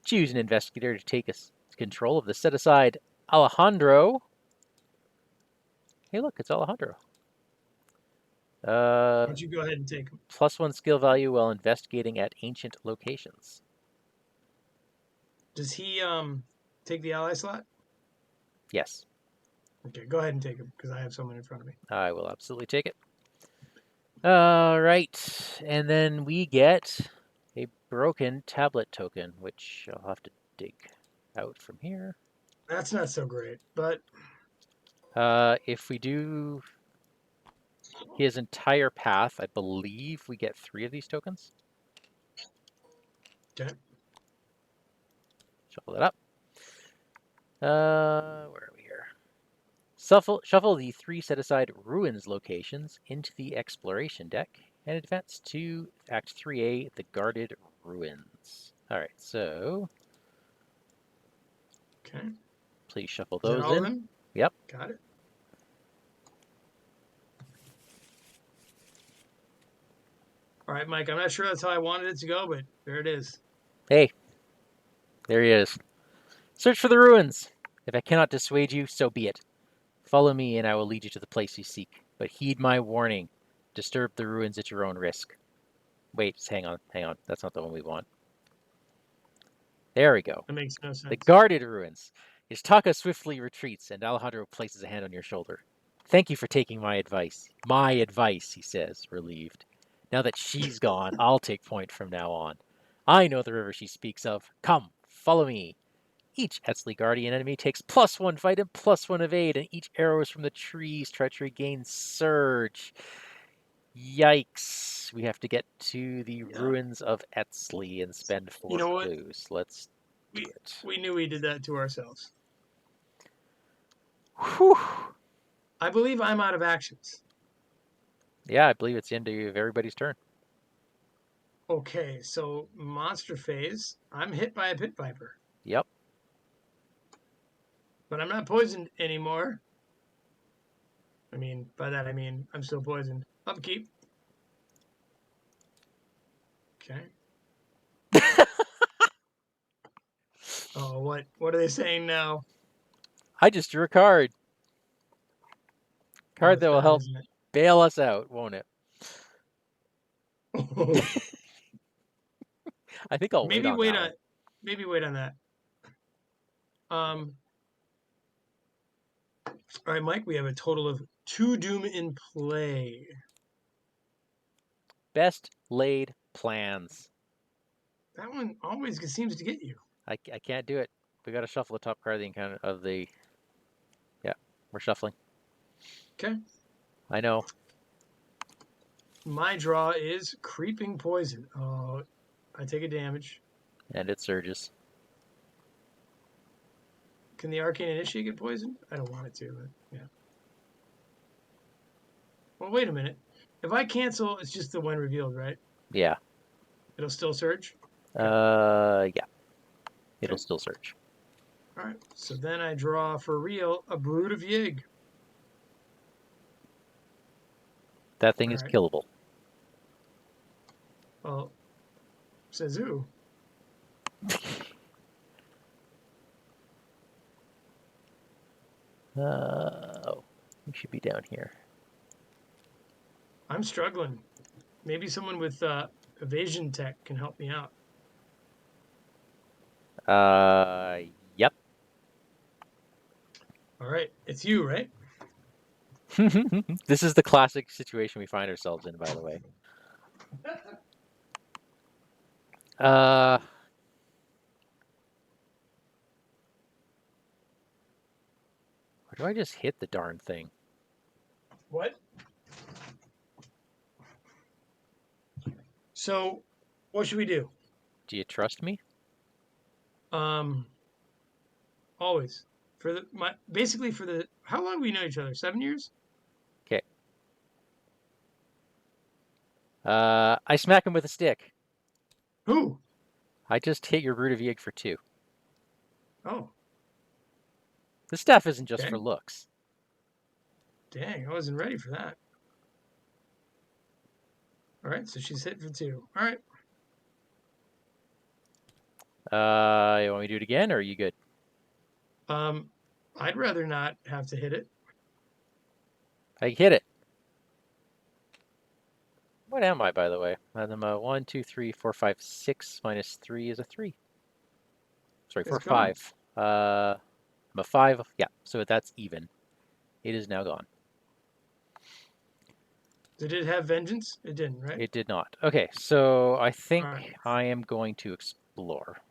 A: Choose an investigator to take control of the set-aside Alejandro. Hey, look, it's Alejandro.
B: Why don't you go ahead and take them?
A: +1 skill value while investigating at ancient locations.
B: Does he take the ally slot?
A: Yes,
B: Okay, go ahead and take him because I have someone in front of me.
A: I will absolutely take it. All right, and then we get a broken tablet token, which I'll have to dig out from here.
B: That's not so great, but
A: If we do his entire path, I believe we get 3 of these tokens.
B: okay.
A: Shuffle that up. Where are we here? Shuffle the 3 set-aside ruins locations into the exploration deck and advance to Act 3A, the guarded ruins. All right, so
B: Okay.
A: please shuffle
B: Is that
A: those
B: all of
A: in.
B: them?
A: Yep.
B: Got it. All right, Mike, I'm not sure that's how I wanted it to go, but there it is.
A: Hey, there he is. Search for the ruins. If I cannot dissuade you, so be it. Follow me and I will lead you to the place you seek. But heed my warning. Disturb the ruins at your own risk. Wait, hang on. That's not the one we want. There we go.
B: That makes no
A: The
B: sense.
A: guarded ruins. Ichtaca swiftly retreats, and Alejandro places a hand on your shoulder. Thank you for taking my advice. My advice, he says, relieved. Now that she's gone, I'll take point from now on. I know the river she speaks of. Come, follow me. Each Eztli guardian enemy takes +1 fight and +1 evade, and each arrows from the tree's treachery gains surge. Yikes. We have to get to the ruins of Eztli and spend 4
B: You know what?
A: clues. Let's do it.
B: We knew we did that to ourselves.
A: Whew.
B: I believe I'm out of actions.
A: Yeah, I believe it's the end of everybody's turn.
B: Okay, so monster phase. I'm hit by a pit viper,
A: Yep.
B: but I'm not poisoned anymore. I mean, by that I mean I'm still poisoned. Upkeep. Okay. Oh, what are they saying now?
A: I just drew a card.
B: Oh,
A: Card
B: it's
A: that will
B: bad,
A: help
B: isn't
A: bail us out, won't it?
B: it?
A: I think I'll wait
B: maybe
A: on
B: wait
A: that
B: on
A: one.
B: maybe wait on that. All right, Mike, we have a total of 2 doom in play.
A: Best laid plans.
B: That one always seems to get you.
A: I can't do it. We got to shuffle the top card of the encounter of the. Yeah, we're shuffling.
B: Okay.
A: I know.
B: My draw is Creeping Poison. Oh, I take a damage.
A: And it surges.
B: Can the Arcane Initiate get poisoned? I don't want it to, but yeah. Well, wait a minute. If I cancel, it's just the when revealed, right?
A: Yeah.
B: It'll still surge?
A: Yeah. It'll
B: Okay.
A: still surge.
B: All right. So then I draw for real a Brood of Yig.
A: That thing
B: All
A: is
B: right.
A: killable.
B: Well, says who?
A: Oh, we should be down here.
B: I'm struggling. Maybe someone with evasion tech can help me out.
A: Yep.
B: All right. It's you, right?
A: This is the classic situation we find ourselves in, by the way. Or do I just hit the darn thing?
B: What? So, what should we do?
A: Do you trust me?
B: Always for the basically for the how long we know each other? 7 years?
A: Okay. I smack him with a stick.
B: Who?
A: I just hit your Root of Yig for 2.
B: Oh,
A: The stuff isn't just
B: okay.
A: for looks.
B: Dang, I wasn't ready for that. All right, so she's hit for 2. All right.
A: You want me to do it again, or are you good?
B: I'd rather not have to hit it.
A: I hit it. What am I, by the way? I'm a 1, 2, 3, 4, 5, 6 minus 3 is a 3. Sorry,
B: It's
A: 4,
B: gone.
A: 5. I'm a 5. Yeah, so that's even. It is now gone.
B: Did it have vengeance? It didn't, right?
A: It did not. Okay, so I think
B: All right.
A: I am going to explore.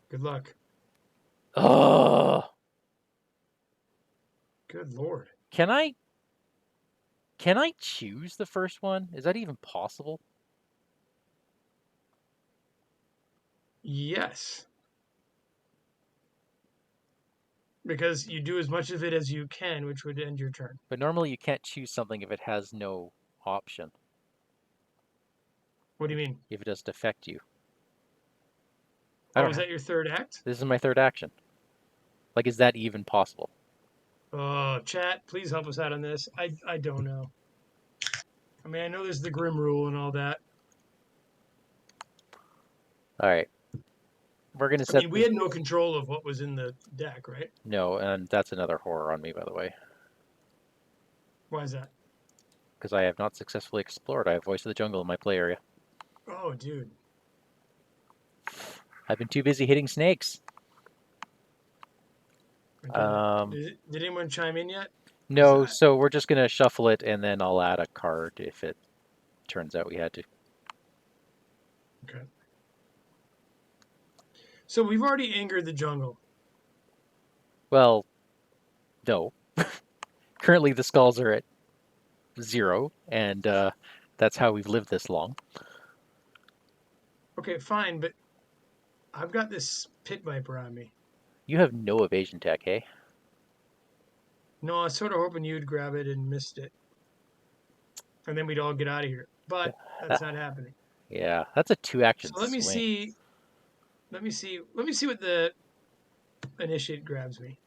B: Good luck.
A: Oh,
B: Good lord.
A: can I choose the first one? Is that even possible?
B: Yes. Because you do as much of it as you can, which would end your turn.
A: But normally you can't choose something if it has no option,
B: What do you mean?
A: if it doesn't affect you. I
B: Oh,
A: don't
B: is
A: have.
B: that your third act?
A: This is my third action. Like, is that even possible?
B: Oh, chat, please help us out on this. I don't know. I mean, I know there's the Grim rule and all that.
A: All right. We're going to
B: I
A: set
B: mean, we
A: the...
B: had no control of what was in the deck, right?
A: No, and that's another horror on me, by the way.
B: Why is that?
A: Because I have not successfully explored. I have Voice of the Jungle in my play area.
B: Oh, dude.
A: I've been too busy hitting snakes.
B: Did anyone chime in yet?
A: No, so we're just going to shuffle it, and then I'll add a card if it turns out we had to.
B: Okay. So we've already angered the jungle.
A: Well, no. Currently the skulls are at 0, and that's how we've lived this long.
B: Okay, fine, but I've got this pit viper on me.
A: You have no evasion tech, eh?
B: No, I was sort of hoping you'd grab it and missed it. And then we'd all get out of here. But that's not happening.
A: Yeah, that's a 2-action
B: So let me
A: swing.
B: see. Let me see what the initiate grabs me.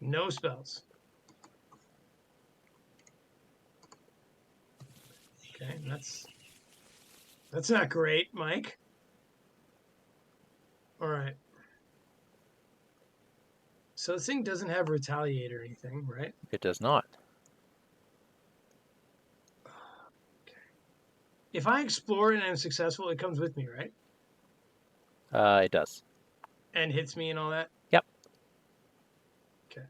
B: No spells. Okay, that's not great, Mike. All right. So this thing doesn't have retaliate or anything, right?
A: It does not.
B: Okay. If I explore and I'm successful, it comes with me, right?
A: It does.
B: And hits me and all that?
A: Yep.
B: Okay.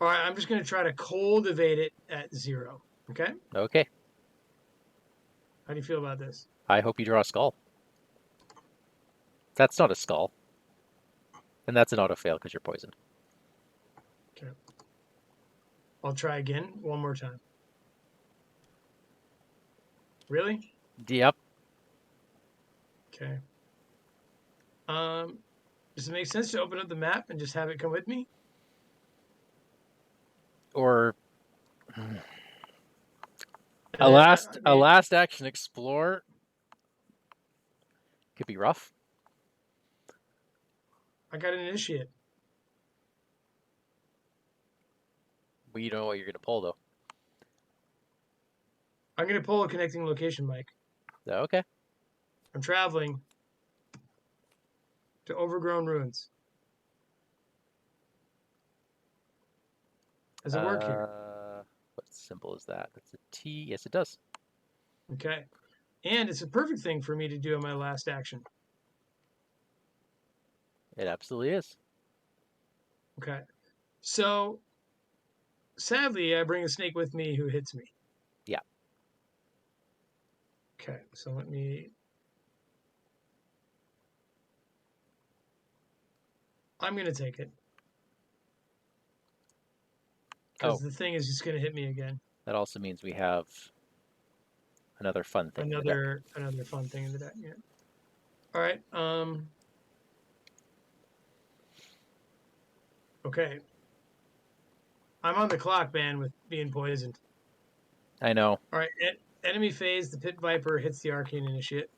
B: All right, I'm just going to try to cultivate it at 0. Okay?
A: Okay.
B: How do you feel about this?
A: I hope you draw a skull. That's not a skull. And that's an auto fail because you're poisoned.
B: Okay. I'll try again one more time. Really?
A: Yep.
B: Okay. Does it make sense to open up the map and just have it come with me?
A: Or
B: And
A: a
B: then
A: last action explore could be rough.
B: I got an initiate.
A: But you don't know what you're gonna pull though.
B: I'm going to pull a connecting location, Mike.
A: Okay.
B: I'm traveling to overgrown ruins. Does it work here?
A: What symbol is that? That's a T. Yes, it does.
B: Okay. And it's a perfect thing for me to do in my last action.
A: It absolutely is.
B: Okay. So, sadly, I bring a snake with me who hits me.
A: Yeah.
B: Okay. So let me. I'm going to take it. Because the thing is just going to hit me again.
A: That also means we have another fun thing in the deck.
B: Another fun thing in the deck. Yeah. All right. Okay. I'm on the clock, man, with being poisoned.
A: I know.
B: All right. Enemy phase. The Pit Viper hits the Arcane Initiate.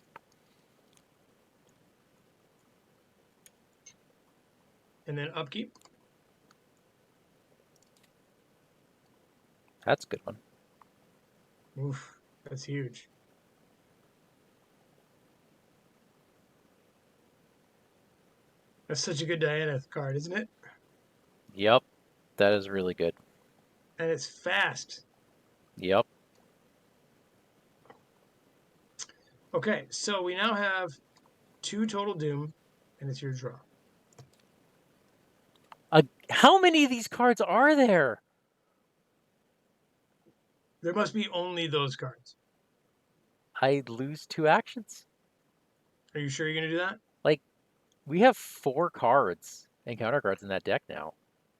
B: And then upkeep.
A: That's a good one.
B: Oof. That's huge. That's such a good Diana card, isn't it?
A: Yep. That is really good.
B: And it's fast.
A: Yep.
B: Okay, so we now have 2 total doom, and it's your draw.
A: How many of these cards are there?
B: There must be only those cards.
A: I lose 2 actions.
B: Are you sure you're going to do that?
A: Like, we have 4 cards and counter cards in that deck now.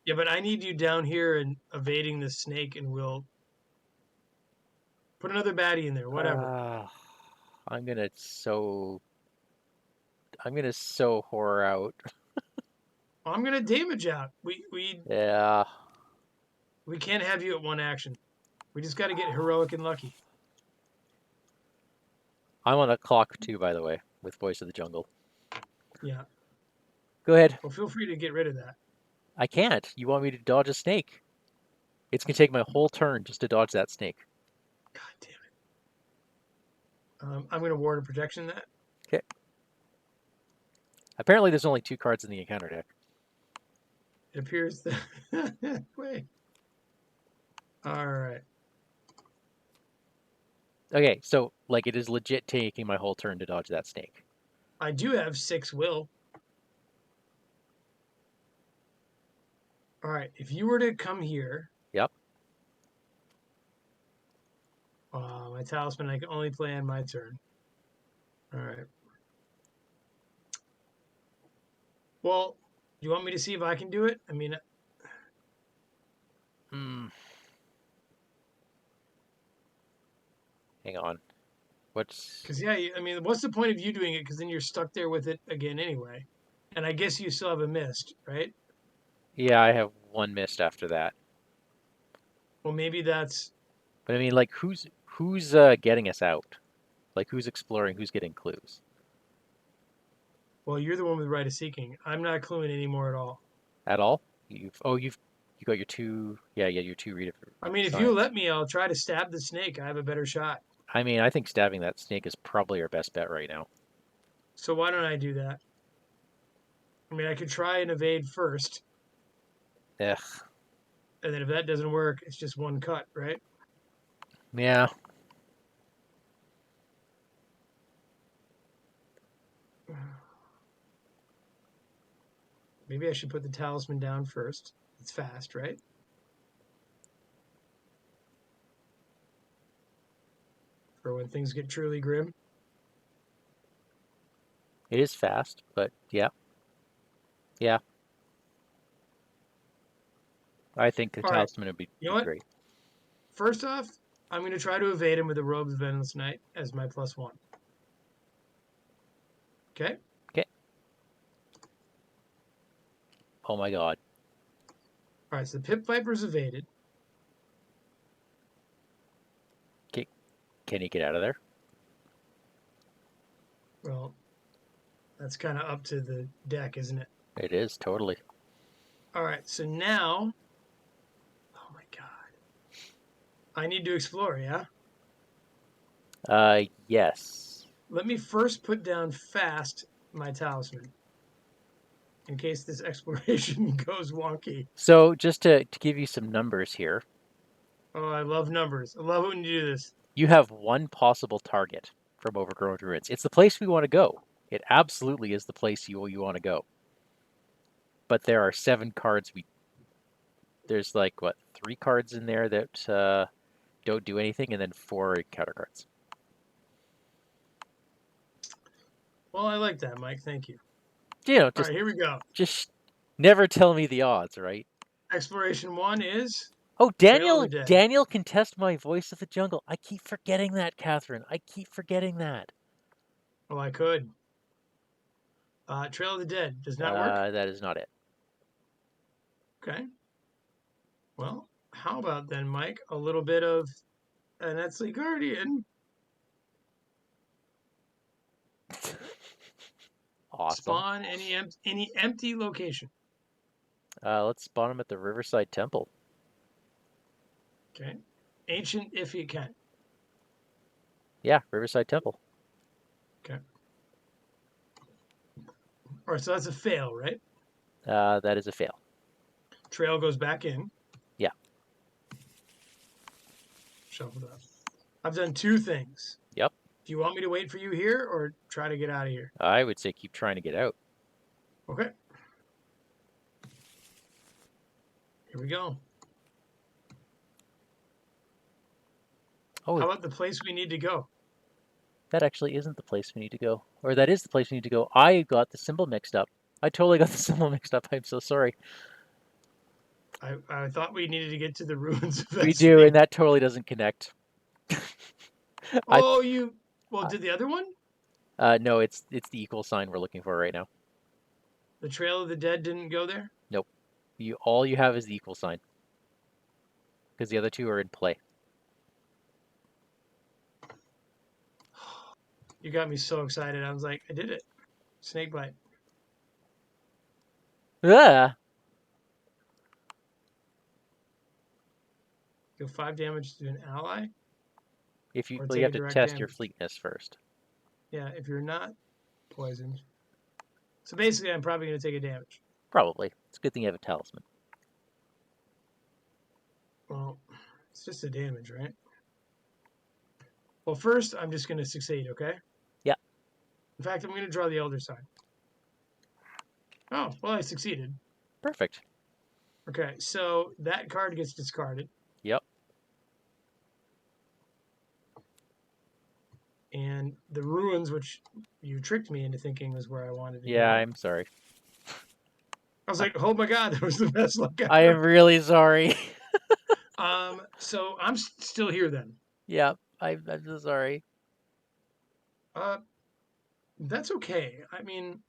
B: Yeah, but I need you down here and evading the snake, and we'll put another baddie in there, whatever.
A: I'm gonna so horror out.
B: I'm going to damage out.
A: Yeah.
B: We can't have you at 1 action. We just got to get heroic and lucky.
A: I'm on a clock too, by the way, with Voice of the Jungle.
B: Yeah.
A: Go ahead.
B: Well, feel free to get rid of that.
A: I can't. You want me to dodge a snake? It's gonna take my whole turn just to dodge that snake.
B: God damn it. I'm going to ward a protection that.
A: Okay. Apparently, there's only 2 cards in the encounter deck.
B: It appears that way. All right.
A: Okay, so like it is legit taking my whole turn to dodge that snake.
B: I do have 6 will. All right. If you were to come here.
A: Yep.
B: My talisman I can only play on my turn. All right. Well, do you want me to see if I can do it? I mean,
A: Hang on.
B: because yeah, I mean, what's the point of you doing it? Because then you're stuck there with it again anyway. And I guess you still have a mist, right?
A: Yeah, I have 1 missed after that.
B: Well, maybe that's.
A: But I mean, like, who's getting us out? Like, who's exploring? Who's getting clues?
B: Well, you're the one with right of seeking. I'm not cluing anymore at all.
A: At all? You got your 2. Yeah, your 2 read.
B: I mean, if you let me, I'll try to stab the snake. I have a better shot.
A: I mean, I think stabbing that snake is probably our best bet right now.
B: So why don't I do that? I mean, I could try and evade first.
A: Ugh.
B: And then if that doesn't work, it's just 1 cut, right?
A: Yeah.
B: Maybe I should put the talisman down first. It's fast, right? For when things get truly grim.
A: It is fast, but yeah. Yeah. I think the
B: All right.
A: talisman would be
B: You know what?
A: great.
B: First off, I'm going to try to evade him with the Robes of Endless Night as my +1. Okay?
A: Okay. Oh my god.
B: All right, so the Pip Viper's evaded.
A: Can he get out of there?
B: Well, that's kind of up to the deck, isn't it?
A: It is, totally.
B: All right, so now, oh my god, I need to explore, yeah?
A: Yes.
B: Let me first put down fast my talisman in case this exploration goes wonky.
A: So just to give you some numbers here,
B: Oh, I love numbers. I love it when you do this.
A: you have one possible target from Overgrown Ruins. It's the place we want to go. It absolutely is the place you want to go. But there are 7 cards there's like what 3 cards in there that don't do anything, and then 4 counter cards.
B: Well, I like that, Mike. Thank you.
A: You know,
B: All right, here we go.
A: just never tell me the odds, right?
B: Exploration 1 is
A: Oh,
B: Trail of the Dead.
A: Daniel can test my voice of the jungle. I keep forgetting that, Catherine. I keep forgetting that.
B: Oh, I could. Trail of the Dead. Does not work?
A: That is not it.
B: Okay. Well, how about then, Mike, a little bit of an Eztli Guardian?
A: Awesome.
B: Spawn any empty location.
A: Let's spawn him at the Riverside Temple.
B: Okay. Ancient if you can.
A: Yeah, Riverside Temple.
B: Okay. All right, so that's a fail, right?
A: That is a fail.
B: Trail goes back in.
A: Yeah.
B: Shuffled up. I've done 2 things.
A: Yep.
B: Do you want me to wait for you here or try to get out of here?
A: I would say keep trying to get out.
B: Okay. Here we go.
A: Oh,
B: How about the place we need to go?
A: that actually isn't the place we need to go. Or that is the place we need to go. I got the symbol mixed up. I totally got the symbol mixed up. I'm so sorry.
B: I thought we needed to get to the ruins of
A: We do,
B: Eztli.
A: and that totally doesn't connect.
B: Oh, well, did the other one?
A: No, it's the equal sign we're looking for right now.
B: The Trail of the Dead didn't go there?
A: Nope. All you have is the equal sign. Because the other 2 are in play.
B: You got me so excited. I was like, I did it. Snakebite.
A: Ah!
B: Deal 5 damage to an ally.
A: If you
B: Or
A: well, you
B: take
A: have to
B: direct
A: test your
B: damage.
A: fleetness first.
B: Yeah, if you're not poisoned. So basically, I'm probably going to take a damage.
A: Probably. It's a good thing you have a talisman.
B: Well, it's just a damage, right? Well, first, I'm just going to succeed, okay?
A: Yeah.
B: In fact, I'm going to draw the Elder Sign. Oh, well, I succeeded.
A: Perfect.
B: Okay, so that card gets discarded.
A: Yep.
B: And the ruins, which you tricked me into thinking was where I wanted to go.
A: Yeah, I'm sorry.
B: I was like, oh my god, that was the best luck ever.
A: I am really sorry.
B: So I'm still here then.
A: Yeah, I'm so sorry.
B: That's okay. I mean,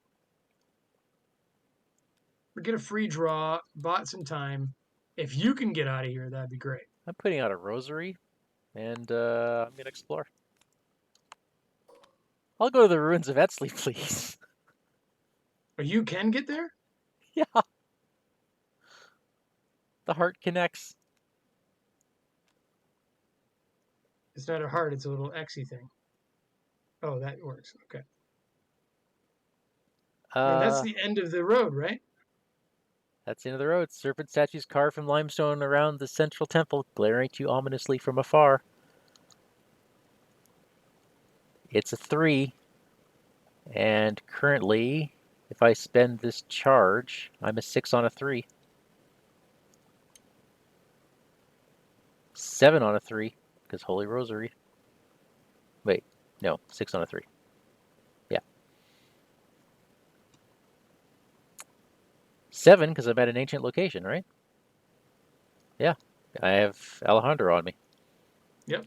B: we get a free draw, bought some time. If you can get out of here, that'd be great.
A: I'm putting out a rosary, and I'm gonna explore. I'll go to the ruins of Eztli, please.
B: But you can get there?
A: Yeah. The heart connects.
B: It's not a heart, it's a little Xy thing. Oh, that works. Okay. And that's the end of the road, right?
A: That's the end of the road. Serpent statues carved from limestone around the central temple, glaring at you ominously from afar. It's a 3. And currently, if I spend this charge, I'm a 6 on a 3. 7 on a 3, because Holy Rosary. Wait, no, 6 on a 3. Yeah. 7, because I'm at an ancient location, right? Yeah. I have Alejandro on me.
B: Yep.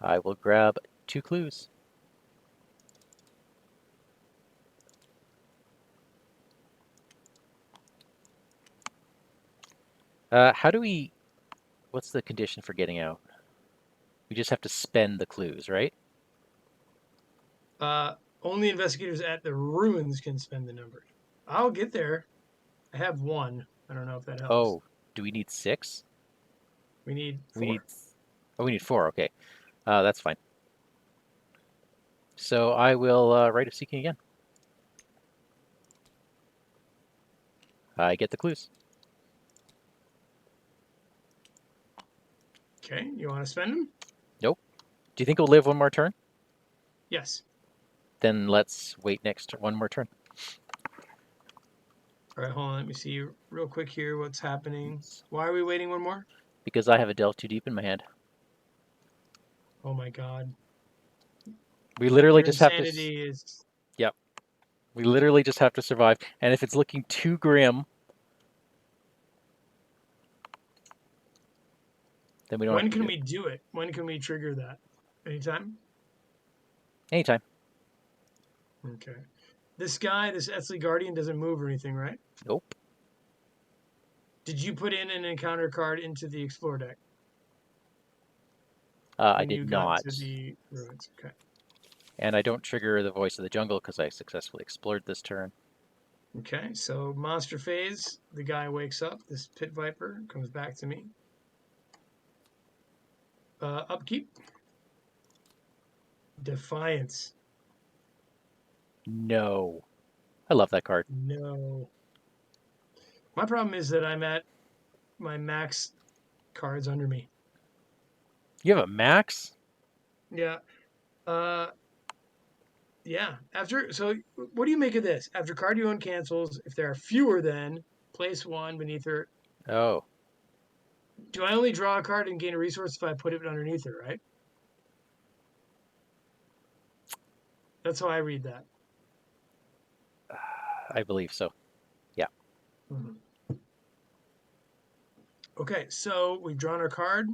A: I will grab 2 clues. How do we... What's the condition for getting out? We just have to spend the clues, right?
B: Only investigators at the ruins can spend the numbers. I'll get there. I have 1. I don't know if that helps.
A: Oh, do we need 6?
B: We need
A: We
B: 4.
A: need... Oh, we need 4, okay. That's fine. So I will Rite of Seeking again. I get the clues.
B: Okay, you want to spend them?
A: Nope. Do you think we'll live one more turn?
B: Yes.
A: Then let's wait one more turn.
B: All right, hold on. Let me see real quick here what's happening. Why are we waiting one more?
A: Because I have a Delve Too Deep in my hand.
B: Oh my god.
A: We literally
B: Your
A: just have to...
B: insanity is...
A: Yep. We literally just have to survive. And if it's looking too grim, then we don't have
B: When
A: to
B: can
A: do
B: we
A: it.
B: do it? When can we trigger that? Anytime?
A: Anytime.
B: Okay. This guy, this Eztli Guardian, doesn't move or anything, right?
A: Nope.
B: Did you put in an encounter card into the Explore deck
A: I
B: when
A: did
B: you got
A: not.
B: to the ruins? Okay.
A: And I don't trigger the Voice of the Jungle because I successfully explored this turn.
B: Okay, so monster phase, the guy wakes up. This Pit Viper comes back to me. Upkeep. Defiance.
A: No. I love that card.
B: No. My problem is that I'm at my max cards under me.
A: You have a max?
B: Yeah. Uh, yeah. What do you make of this? After card you own cancels, if there are fewer than, place 1 beneath her.
A: Oh.
B: Do I only draw a card and gain a resource if I put it underneath her, right? That's how I read that.
A: I believe so. Yeah.
B: Mm-hmm. Okay, so we've drawn our card.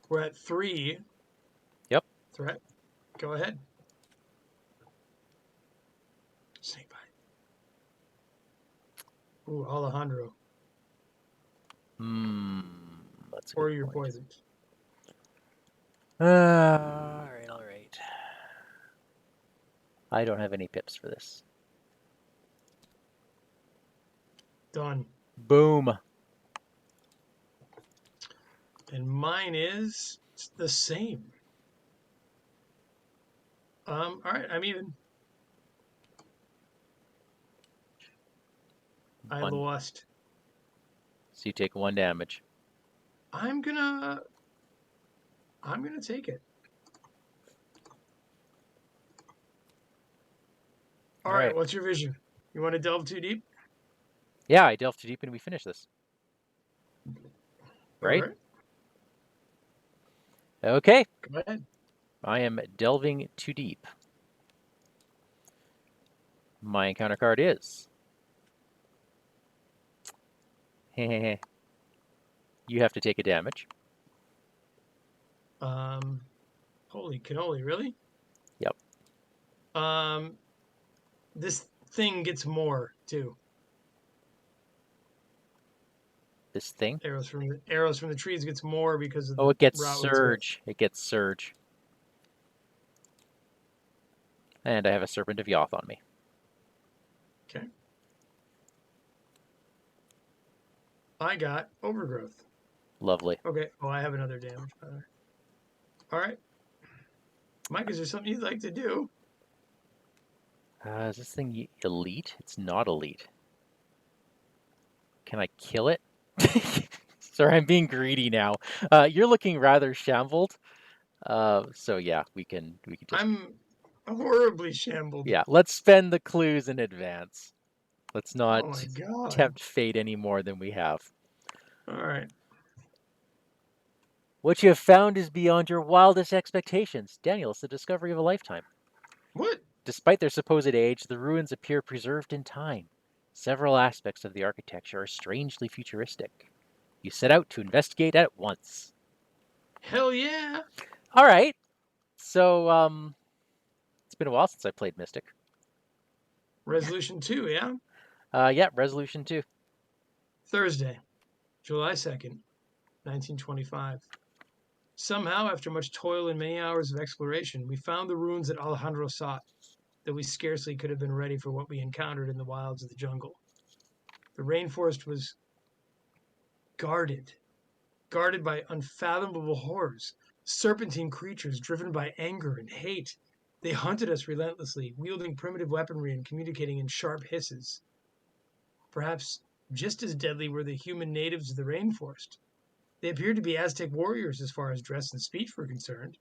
B: We're at 3.
A: Yep.
B: Threat. Go ahead. Snakebite. Ooh, Alejandro.
A: That's a
B: Or
A: good
B: your
A: point.
B: poisons.
A: All right, all right. I don't have any pips for this.
B: Done.
A: Boom.
B: And mine is the same. All right, I'm even. I
A: One.
B: lost.
A: So you take 1 damage.
B: I'm gonna take it. All right, what's your vision? You want to delve too deep?
A: Yeah, I delved too deep and we finished this. Right?
B: All right.
A: Okay.
B: Go ahead.
A: I am delving too deep. My encounter card is... you have to take a damage.
B: Holy cannoli, really?
A: Yep.
B: This thing gets more too.
A: This thing?
B: Arrows from the trees gets more because of
A: Oh,
B: the
A: it gets
B: route we took.
A: Surge. It gets Surge. And I have a Serpent of Yoth on me.
B: Okay. I got Overgrowth.
A: Lovely.
B: Okay. Oh, I have another damage, by the way. All right. Mike, is there something you'd like to do?
A: Is this thing elite? It's not elite. Can I kill it? Sorry, I'm being greedy now. You're looking rather shambled. So yeah, we can just
B: I'm horribly shambled.
A: yeah. Let's spend the clues in advance. Let's
B: Oh
A: not
B: my god.
A: tempt fate any more than we have.
B: All right.
A: What you have found is beyond your wildest expectations. Daniel, it's the discovery of a lifetime.
B: What?
A: Despite their supposed age, the ruins appear preserved in time. Several aspects of the architecture are strangely futuristic. You set out to investigate at once.
B: Hell yeah.
A: All right. So, it's been a while since I played Mystic.
B: Resolution 2, yeah?
A: Yeah, Resolution 2.
B: Thursday, July 2nd, 1925. Somehow, after much toil and many hours of exploration, we found the ruins that Alejandro sought, though we scarcely could have been ready for what we encountered in the wilds of the jungle. The rainforest was guarded, guarded by unfathomable horrors, serpentine creatures driven by anger and hate. They hunted us relentlessly, wielding primitive weaponry and communicating in sharp hisses. Perhaps just as deadly were the human natives of the rainforest. They appeared to be Aztec warriors as far as dress and speech were concerned.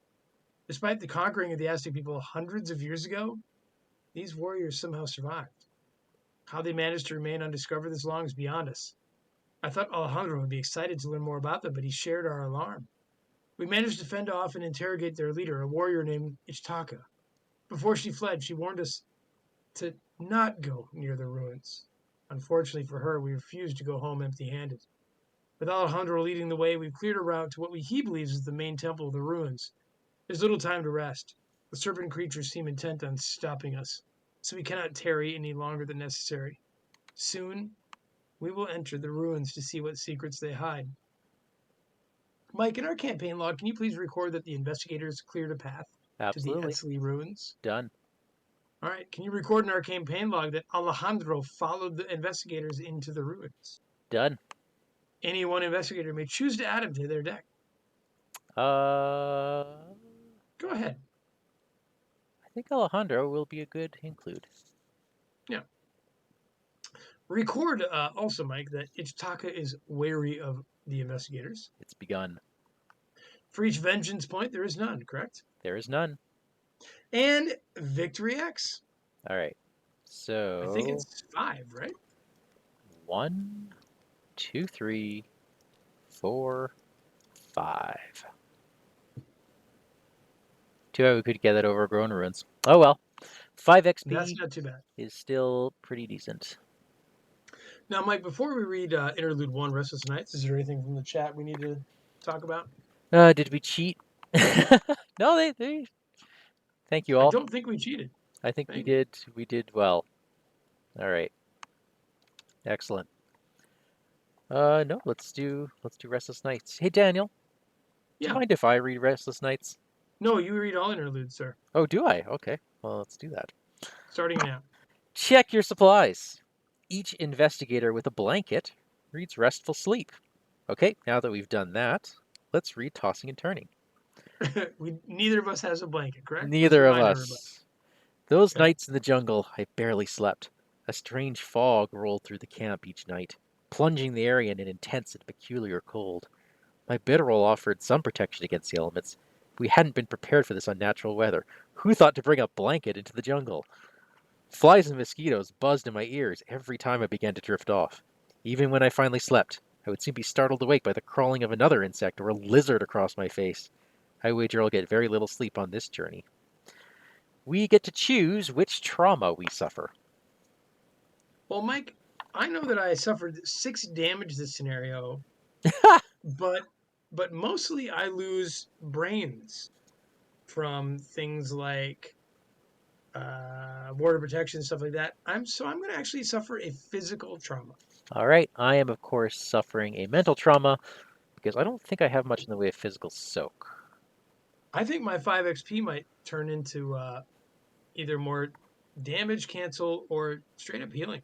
B: Despite the conquering of the Aztec people hundreds of years ago, these warriors somehow survived. How they managed to remain undiscovered this long is beyond us. I thought Alejandro would be excited to learn more about them, but he shared our alarm. We managed to fend off and interrogate their leader, a warrior named Ichtaca. Before she fled, she warned us to not go near the ruins. Unfortunately for her, we refused to go home empty handed. With Alejandro leading the way, we've cleared a route to what he believes is the main temple of the ruins. There's little time to rest. The serpent creatures seem intent on stopping us, so we cannot tarry any longer than necessary. Soon, we will enter the ruins to see what secrets they hide. Mike, in our campaign log, can you please record that the investigators cleared a path to the
A: Absolutely.
B: Eztli ruins?
A: Done.
B: All right, can you record in our campaign log that Alejandro followed the investigators into the ruins?
A: Done.
B: Any one investigator may choose to add him to their deck.
A: Uh,
B: Go ahead.
A: I think Alejandro will be a good include.
B: Yeah. Record also, Mike, that Ichtaca is wary of the investigators.
A: It's begun.
B: For each vengeance point, there is none, correct?
A: There is none.
B: And Victory X.
A: All right.
B: I think
A: So
B: it's 5, right?
A: 1, 2, 3, 4, 5. Too bad we could get that overgrown ruins. Oh well. 5
B: That's
A: XP
B: not too bad.
A: is still pretty decent.
B: Now, Mike, before we read Interlude 1, Restless Nights, is there anything from the chat we need to talk about?
A: Did we cheat? No, they. Thank you
B: I
A: all.
B: don't think we cheated.
A: I think
B: Thank you.
A: we did well. All right. Excellent. No, let's do Restless Nights. Hey Daniel, do you
B: Yeah.
A: mind if I read Restless Nights?
B: No, you read all interludes, sir.
A: Oh, do I? Okay. Well, let's do that.
B: Starting now.
A: Check your supplies. Each investigator with a blanket reads Restful Sleep. Okay, now that we've done that, let's read Tossing and Turning.
B: Neither of us has a blanket, correct? Let's
A: Neither of
B: remind everybody.
A: us. Those
B: Okay.
A: nights in the jungle, I barely slept. A strange fog rolled through the camp each night, plunging the area in an intense and peculiar cold. My bedroll offered some protection against the elements. We hadn't been prepared for this unnatural weather. Who thought to bring a blanket into the jungle? Flies and mosquitoes buzzed in my ears every time I began to drift off. Even when I finally slept, I would soon be startled awake by the crawling of another insect or a lizard across my face. I wager I'll get very little sleep on this journey. We get to choose which trauma we suffer.
B: Well, Mike, I know that I suffered 6 damage this scenario, but mostly I lose brains from things like water protection, stuff like that. I'm going to actually suffer a physical trauma.
A: All right, I am, of course, suffering a mental trauma because I don't think I have much in the way of physical soak.
B: I think my 5 XP might turn into either more damage cancel or straight up healing.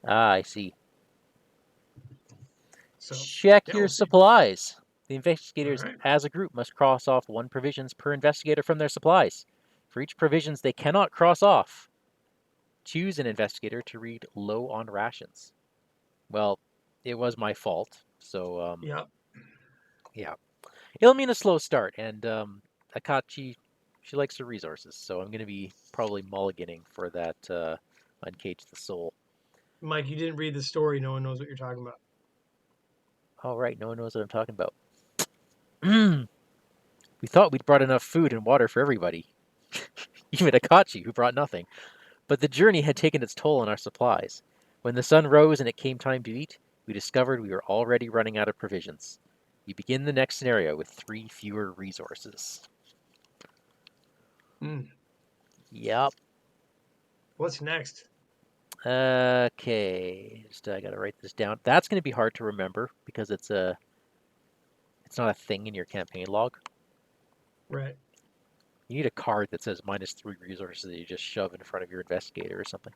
A: Ah, I see.
B: So
A: Check
B: yeah,
A: your
B: we'll see.
A: supplies. The
B: All
A: investigators,
B: right.
A: as a group, must cross off 1 provisions per investigator from their supplies. For each provisions they cannot cross off, choose an investigator to read low on rations. Well, it was my fault, so
B: Yeah.
A: yeah. It'll mean a slow start, and Akachi, she likes her resources, so I'm going to be probably mulliganing for that Uncage the Soul.
B: Mike, you didn't read the story. No one knows what you're talking about.
A: All right, no one knows what I'm talking about. We thought we'd brought enough food and water for everybody, even Akachi, who brought nothing. But the journey had taken its toll on our supplies. When the sun rose and it came time to eat, we discovered we were already running out of provisions. We begin the next scenario with 3 fewer resources. Yep.
B: What's next?
A: Okay, I gotta write this down. That's gonna be hard to remember because it's not a thing in your campaign log.
B: Right.
A: You need a card that says -3 resources that you just shove in front of your investigator or something.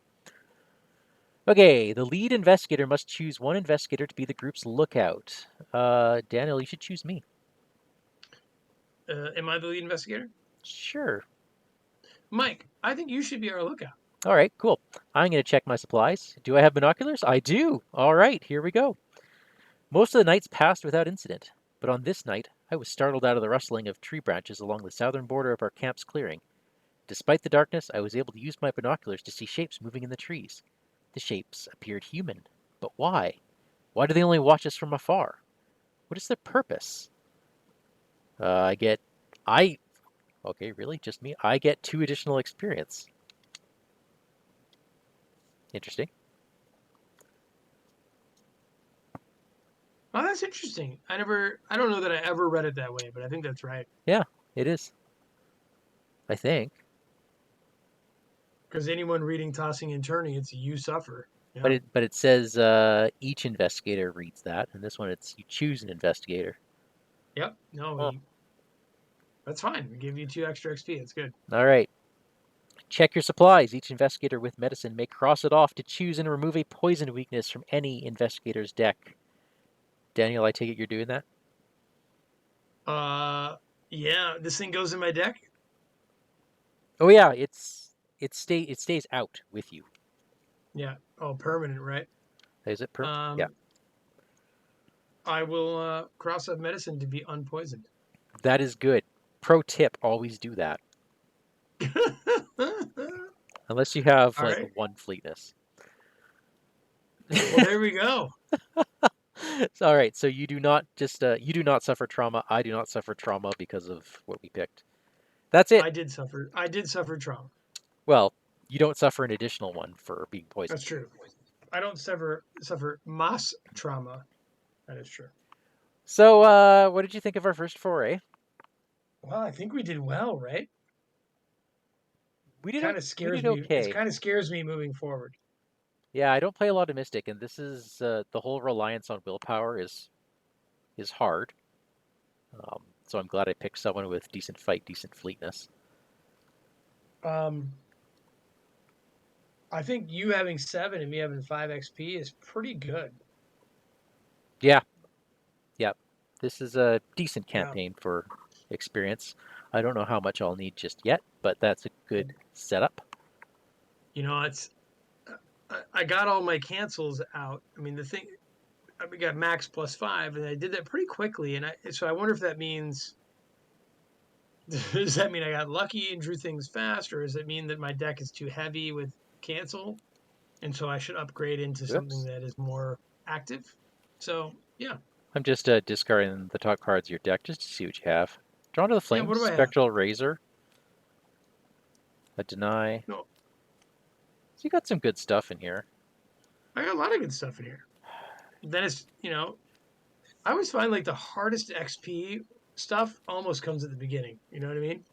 A: Okay, the lead investigator must choose one investigator to be the group's lookout. Daniel, you should choose me.
B: Am I the lead investigator?
A: Sure.
B: Mike, I think you should be our lookout.
A: All right, cool. I'm going to check my supplies. Do I have binoculars? I do. All right, here we go. Most of the nights passed without incident, but on this night, I was startled out of the rustling of tree branches along the southern border of our camp's clearing. Despite the darkness, I was able to use my binoculars to see shapes moving in the trees. The shapes appeared human. But why? Why do they only watch us from afar? What is their purpose? Okay, really? Just me? I get 2 additional experience. Interesting.
B: Oh, that's interesting. I don't know that I ever read it that way, but I think that's right.
A: Yeah, it is. I think.
B: Because anyone reading Tossing and Turning, it's you suffer.
A: But
B: Yeah.
A: it says each investigator reads that, and this one it's you choose an investigator.
B: Yep. No,
A: Huh.
B: that's fine. We give you 2 extra XP. It's good.
A: All right. Check your supplies. Each investigator with medicine may cross it off to choose and remove a poison weakness from any investigator's deck. Daniel, I take it you're doing that?
B: Yeah. This thing goes in my deck.
A: Oh yeah, it stays out with you.
B: Yeah. Oh, permanent, right?
A: Is it permanent? Yeah.
B: Um, I will cross off medicine to be unpoisoned.
A: That is good. Pro tip, always do that. Unless you have
B: All
A: like
B: right.
A: 1 fleetness.
B: Well, there we go.
A: All right, so you do not suffer trauma. I do not suffer trauma because of what we picked. That's it.
B: I did suffer trauma.
A: Well, you don't suffer an additional one for being poisoned.
B: That's true. I don't suffer mass trauma. That is true.
A: So, what did you think of our first foray?
B: Well, I think we did well, right?
A: We
B: Kind
A: did
B: of
A: we
B: scares
A: did
B: me. It
A: okay.
B: kind of scares me moving forward.
A: Yeah, I don't play a lot of Mystic, and this is the whole reliance on willpower is hard. So I'm glad I picked someone with decent fight, decent fleetness.
B: Um, I think you having 7 and me having 5 XP is pretty good.
A: Yeah, yeah. This is a decent
B: Yeah.
A: campaign for experience. I don't know how much I'll need just yet, but that's a good setup.
B: You know, I got all my cancels out. I mean, we got max +5, and I did that pretty quickly. So I wonder if that means. Does that mean I got lucky and drew things fast, or does it mean that my deck is too heavy with cancel, and so I should upgrade into something
A: Oops.
B: that is more active? So yeah,
A: I'm just discarding the top cards of your deck just to see what you have. Drawn to the
B: yeah.
A: Flames,
B: What do I have?
A: Spectral Razor, a Deny.
B: No,
A: So you got some good stuff in here.
B: I got a lot of good stuff in here. Then it's I always find like the hardest XP stuff almost comes at the beginning. You know what I mean?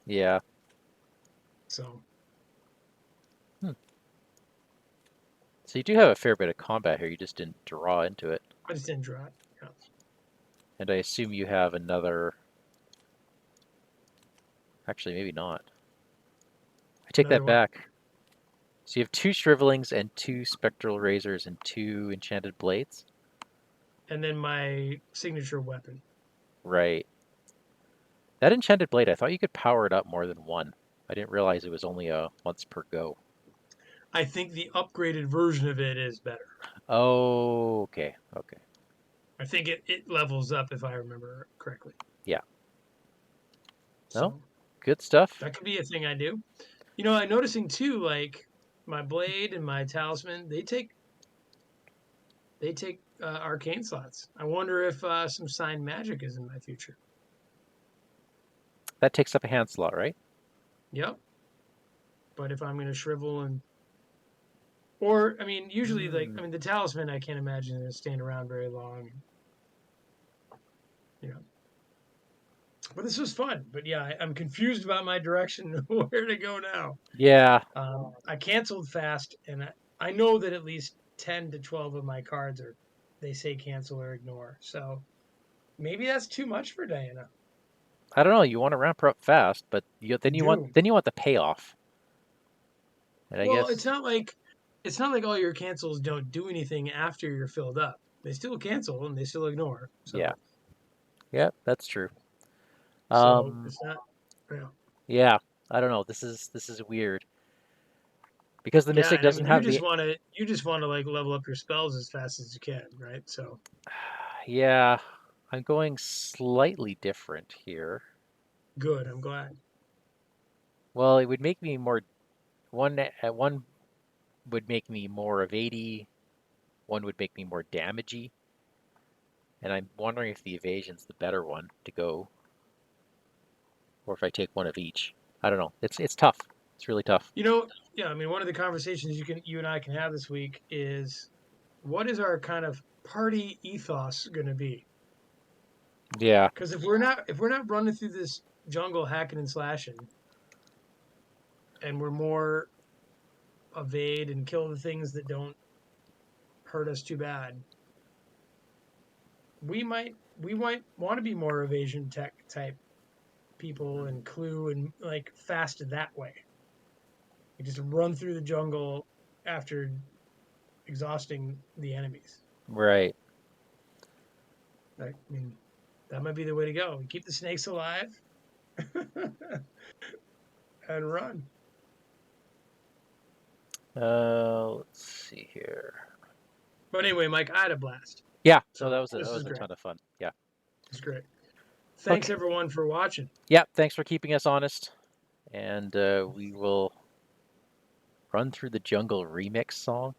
A: Yeah.
B: So
A: Hmm. So you do have a fair bit of combat here. You just didn't draw into it.
B: I just didn't draw it. Yeah.
A: And I assume you have another. Actually, maybe not. I take
B: Another
A: that
B: what?
A: back. So you have 2 Shrivelings and 2 Spectral Razors and 2 Enchanted Blades.
B: And then my signature weapon.
A: Right. That Enchanted Blade, I thought you could power it up more than 1. I didn't realize it was only a once per go.
B: I think the upgraded version of it is better.
A: Oh, okay. Okay.
B: I think it levels up if I remember correctly.
A: Yeah.
B: So
A: No, good stuff.
B: that could be a thing I do. You know, I'm noticing too, like my blade and my talisman, they take arcane slots. I wonder if some sign magic is in my future.
A: That takes up a hand slot, right?
B: Yep. But if I'm going to shrivel or I mean, usually the talisman I can't imagine is stand around very long. You know, but this was fun. But yeah, I'm confused about my direction, where to go now.
A: Yeah.
B: I canceled fast, and I know that at least 10 to 12 of my cards they say cancel or ignore. So maybe that's too much for Diana.
A: I don't know. You want to ramp her up fast, but then you want the payoff. And I
B: Well,
A: guess
B: it's not like all your cancels don't do anything after you're filled up. They still cancel and they still ignore.
A: yeah,
B: So
A: that's true.
B: it's not. Yeah.
A: Yeah, I don't know. This is weird because the
B: Yeah,
A: Mystic
B: and I
A: doesn't
B: mean,
A: have the.
B: you just want to like level up your spells as fast as you can, right? So
A: Yeah, I'm going slightly different here.
B: good. I'm glad.
A: Well, it would make me more one would make me more evadey, one would make me more damagey, and I'm wondering if the evasion's the better one to go, or if I take one of each. I don't know. It's tough. It's really tough.
B: You know, yeah. I mean, one of the conversations you and I can have this week is what is our kind of party ethos going to be?
A: Yeah,
B: Because if we're not running through this jungle hacking and slashing, and we're more evade and kill the things that don't hurt us too bad, we might want to be more evasion tech type people and clue and like fast that way. You just run through the jungle after exhausting the enemies.
A: right.
B: I mean, that might be the way to go. Keep the snakes alive and run.
A: Let's see here.
B: But anyway, Mike, I had a blast.
A: Yeah, so
B: So
A: that
B: this
A: was
B: is
A: a
B: great.
A: ton of fun. Yeah.
B: It's great. Thanks
A: Okay.
B: everyone for watching.
A: Yeah, thanks for keeping us honest. And we will run through the jungle remix song.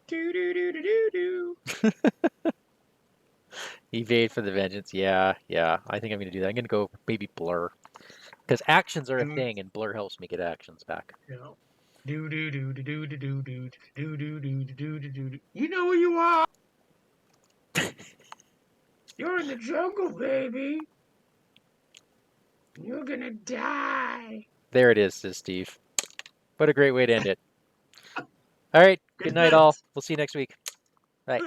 B: Do do do do do do.
A: Evade for the vengeance. Yeah, yeah. I think I'm gonna do that. I'm gonna go maybe blur. Because actions are a thing and blur helps me get actions back.
B: You know, do do do do do do do do do do do do do. You know where you are. You're in the jungle, baby. You're gonna die.
A: There it is, says Steve. What a great way to end it. All right. Good
B: Good
A: night,
B: night.
A: all. We'll see you next week. Bye.